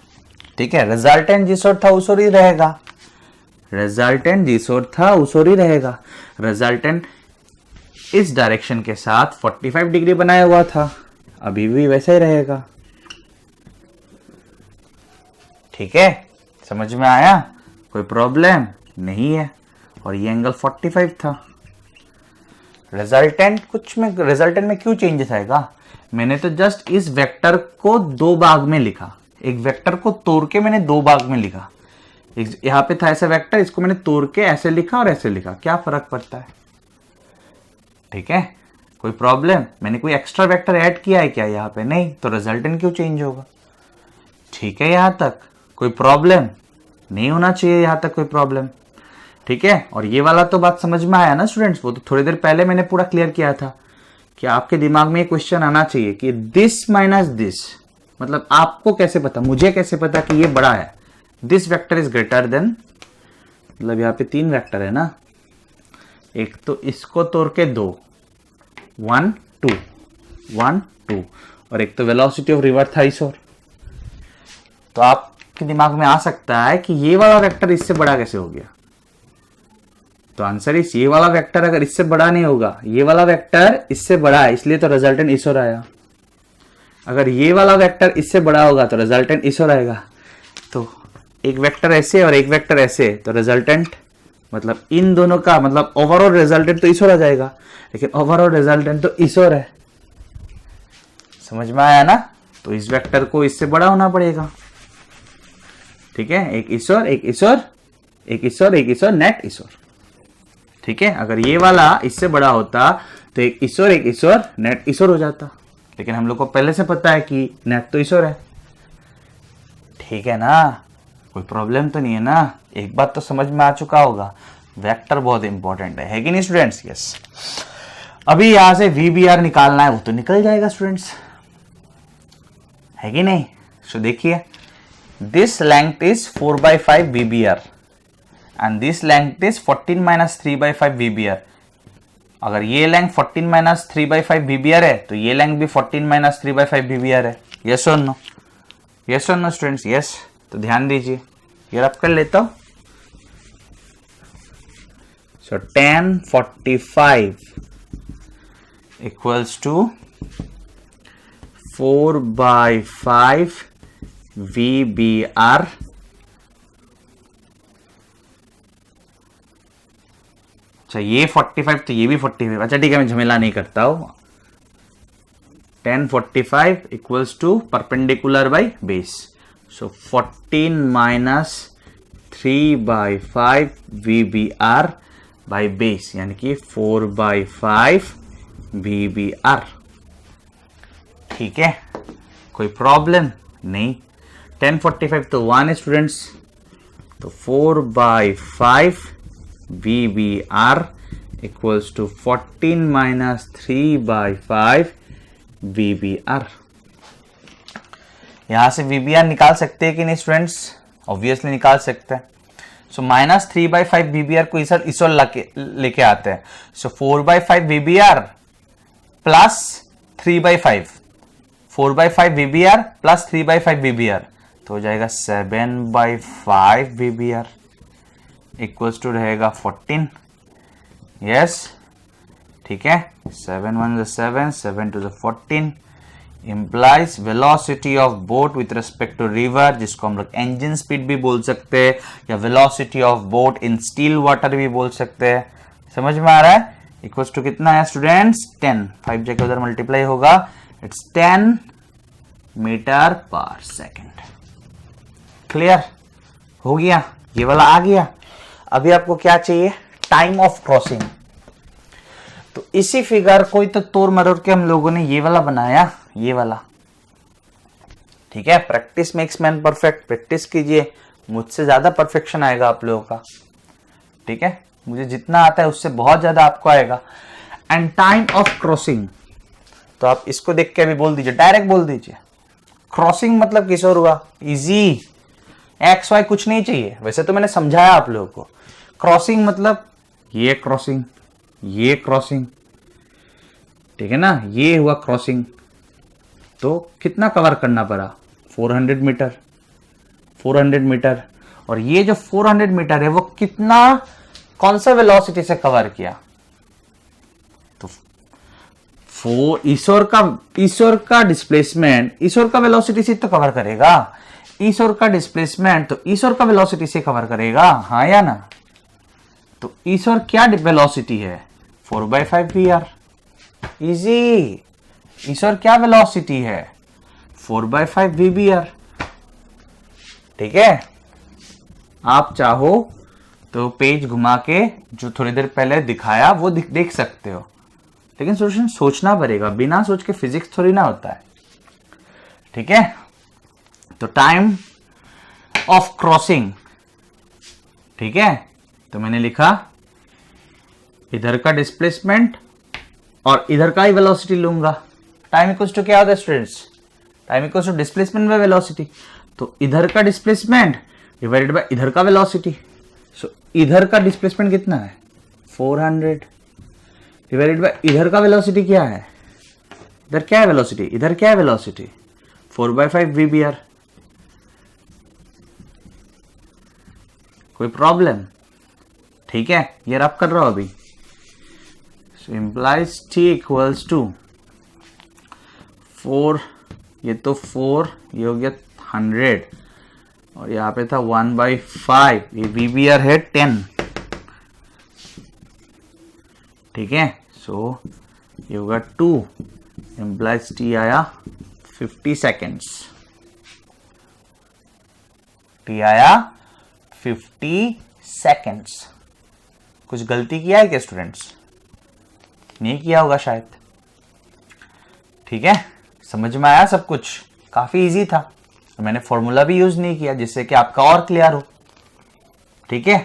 ठीक है। रिजल्टेंट जिस ओर था उस ओर ही रहेगा, रिजल्टेंट जिस ओर था उस ओर ही रहेगा। रिजल्टेंट इस डायरेक्शन के साथ 45 डिग्री बनाया हुआ था, अभी भी वैसे ही रहेगा, ठीक है। समझ में आया? कोई प्रॉब्लम नहीं है। और ये एंगल 45 था। रिजल्टेंट में क्यों चेंजेस आएगा? मैंने तो जस्ट इस वेक्टर को दो भाग में लिखा, एक वेक्टर को तोड़ के मैंने दो भाग में लिखा। यहां पे था ऐसा वेक्टर, इसको मैंने तोड़ के ऐसे लिखा और ऐसे लिखा, क्या फर्क पड़ता है? ठीक है, कोई प्रॉब्लम? मैंने कोई एक्स्ट्रा वेक्टर ऐड किया है क्या यहाँ पे? नहीं, तो रिजल्टेंट क्यों चेंज होगा? ठीक है, यहां तक कोई प्रॉब्लम नहीं होना चाहिए, यहां तक कोई प्रॉब्लम, ठीक है। और ये वाला तो बात समझ में आया ना स्टूडेंट्स, वो तो थोड़ी देर पहले मैंने पूरा क्लियर किया था कि आपके दिमाग में ये क्वेश्चन आना चाहिए कि दिस माइनस दिस, मतलब आपको कैसे पता, मुझे कैसे पता कि ये बड़ा है? This vector is greater than, मतलब यहाँ पे तीन वेक्टर है ना, एक तो इसको तोड़ के दो, 1 2 और एक तो वेलोसिटी ऑफ रिवर था इस ओर। तो आपके दिमाग में आ सकता है कि ये वाला वेक्टर इससे बड़ा कैसे हो गया? तो आंसर इस, ये वाला वेक्टर अगर इससे बड़ा नहीं होगा, ये वाला वेक्टर इससे बड़ा है, इसलिए तो रिजल्टेंट इस ओर आया। अगर ये वाला वेक्टर इससे बड़ा होगा तो रिजल्टेंट इस ओर आएगा। तो एक वेक्टर ऐसे और एक वेक्टर ऐसे, तो रिजल्टेंट मतलब इन दोनों का मतलब ओवरऑल रिजल्टेंट तो इस ओर आ जाएगा, लेकिन ओवरऑल रिजल्टेंट तो इस ओर है। समझ में आया ना? तो इस वेक्टर को इससे बड़ा होना पड़ेगा, ठीक है। एक इस ओर, एक इस ओर, एक इस ओर, एक इस ओर, नेट इस ओर, ठीक है। अगर ये वाला इससे बड़ा होता तो एक इस ओर, एक इस ओर, नेट इस ओर हो जाता, लेकिन हम लोग को पहले से पता है कि नेट तो इस ओर है, ठीक है ना। कोई प्रॉब्लम तो नहीं है ना? एक बात तो समझ में आ चुका होगा, वेक्टर बहुत इंपॉर्टेंट है कि नहीं स्टूडेंट्स? यस। अभी यहां से VBR निकालना है, वो तो निकल जाएगा स्टूडेंट्स, है कि नहीं? सो देखिए, this length is 4/5 VBR and this length is 14 minus 3/5 VBR। अगर ये लेंथ 14 minus 3/5 VBR है तो ये लेंथ भी 14 minus 3/5 VBR है। यस और नो, यस और नो स्टूडेंट्स, यस। तो ध्यान दीजिए, ये रब कर लेता हूं। सो 1045 इक्वल्स टू 4/5 VBR। अच्छा ये 45 तो ये भी 45। अच्छा ठीक है, मैं झमेला नहीं करता हूं। 1045 equals to perpendicular by base. So 14 minus 3/5 VBR by base, यानी कि 4/5 VBR। ठीक है, कोई प्रॉब्लम नहीं। 1045 तो 1 है स्टूडेंट्स, तो 4/5 VBR equals to 14 minus 3/5 VBR। यहां से VBR निकाल सकते हैं कि नहीं स्टूडेंट्स? ऑब्वियसली निकाल सकते हैं। सो माइनस 3/5 VBR को इस ओर लेके आते हैं। सो 4/5 VBR plus 3/5, 4/5 VBR plus 3/5 VBR, तो हो जाएगा 7/5 VBR इक्वल्स टू रहेगा 14। यस, ठीक है। 7 1 7, 7 2 14 implies velocity of boat with respect to river, जिसको हम लोग engine speed भी बोल सकते हैं या velocity of boat in still water भी बोल सकते हैं। समझ में आ रहा है? इक्वल्स टू कितना है स्टूडेंट्स? 10। 5 जगह उधर मल्टीप्लाई होगा, it's 10 metre per second. Clear हो गया? ये वाला आ गया। अभी आपको क्या चाहिए? Time of crossing. तो इसी फिगर को ही तो तोड़ मरोड़ के हम लोगों ने ये वाला बनाया, ये वाला। ठीक है, practice makes man perfect. Practice कीजिए, मुझसे ज्यादा परफेक्शन आएगा आप लोगों का। ठीक है, मुझे जितना आता है उससे बहुत ज्यादा आपको आएगा। एंड टाइम ऑफ क्रॉसिंग, तो आप इसको देख के अभी बोल दीजिए, डायरेक्ट बोल दीजिए। क्रॉसिंग मतलब किशोर हुआ इजी, एक्स वाई कुछ नहीं चाहिए। वैसे तो मैंने समझाया आप लोगों को। क्रॉसिंग मतलब ये क्रॉसिंग, ये क्रॉसिंग, ठीक है ना, ये हुआ क्रॉसिंग। तो कितना कवर करना पड़ा? 400 मीटर, 400 मीटर। और ये जो 400 मीटर है वो कितना, कौन सा वेलोसिटी से कवर किया? तो ईश्वर का डिस्प्लेसमेंट, ईश्वर का वेलोसिटी से तो कवर करेगा। ईश्वर का डिस्प्लेसमेंट तो ईश्वर का वेलोसिटी से कवर करेगा, हाँ या ना? तो ईश्वर क्या वेलोसिटी है? 4/5 VR। इजी। ईश्वर क्या वेलोसिटी है? 4/5 VBR। ठीक है, आप चाहो तो पेज घुमा के जो थोड़ी देर पहले दिखाया वो देख सकते हो, लेकिन सोल्यूशन सोचना पड़ेगा। बिना सोच के फिजिक्स थोड़ी ना होता है। ठीक है, तो टाइम ऑफ क्रॉसिंग, ठीक है, तो मैंने लिखा इधर का डिस्प्लेसमेंट और इधर का ही वेलोसिटी लूंगा। टाइम इक्वल्स टू क्या होता है students? Time equals to displacement by velocity. तो इधर का डिस्प्लेसमेंट डिवाइडेड बाय इधर का वेलोसिटी। सो इधर का डिस्प्लेसमेंट कितना है? 400 डिवाइडेड बाय इधर का वेलोसिटी क्या है? इधर क्या है वेलोसिटी? इधर क्या है वेलोसिटी? 4/5 VBR। कोई प्रॉब्लम? ठीक है, ये रब कर रहा हूं अभी। So implies T equals to 4, ये तो 4, ये हो गया 100 और यहां पे था 1/5, ये VBR है 10। ठीक है, सो ये होगा 2, इम्प्लाइज T आया 50 सेकेंड्स। T आया 50 सेकेंड्स। कुछ गलती किया है क्या स्टूडेंट्स? नहीं किया होगा शायद। ठीक है, समझ में आया सब कुछ? काफी इजी था। तो मैंने फॉर्मूला भी यूज नहीं किया जिससे कि आपका और क्लियर हो। ठीक है,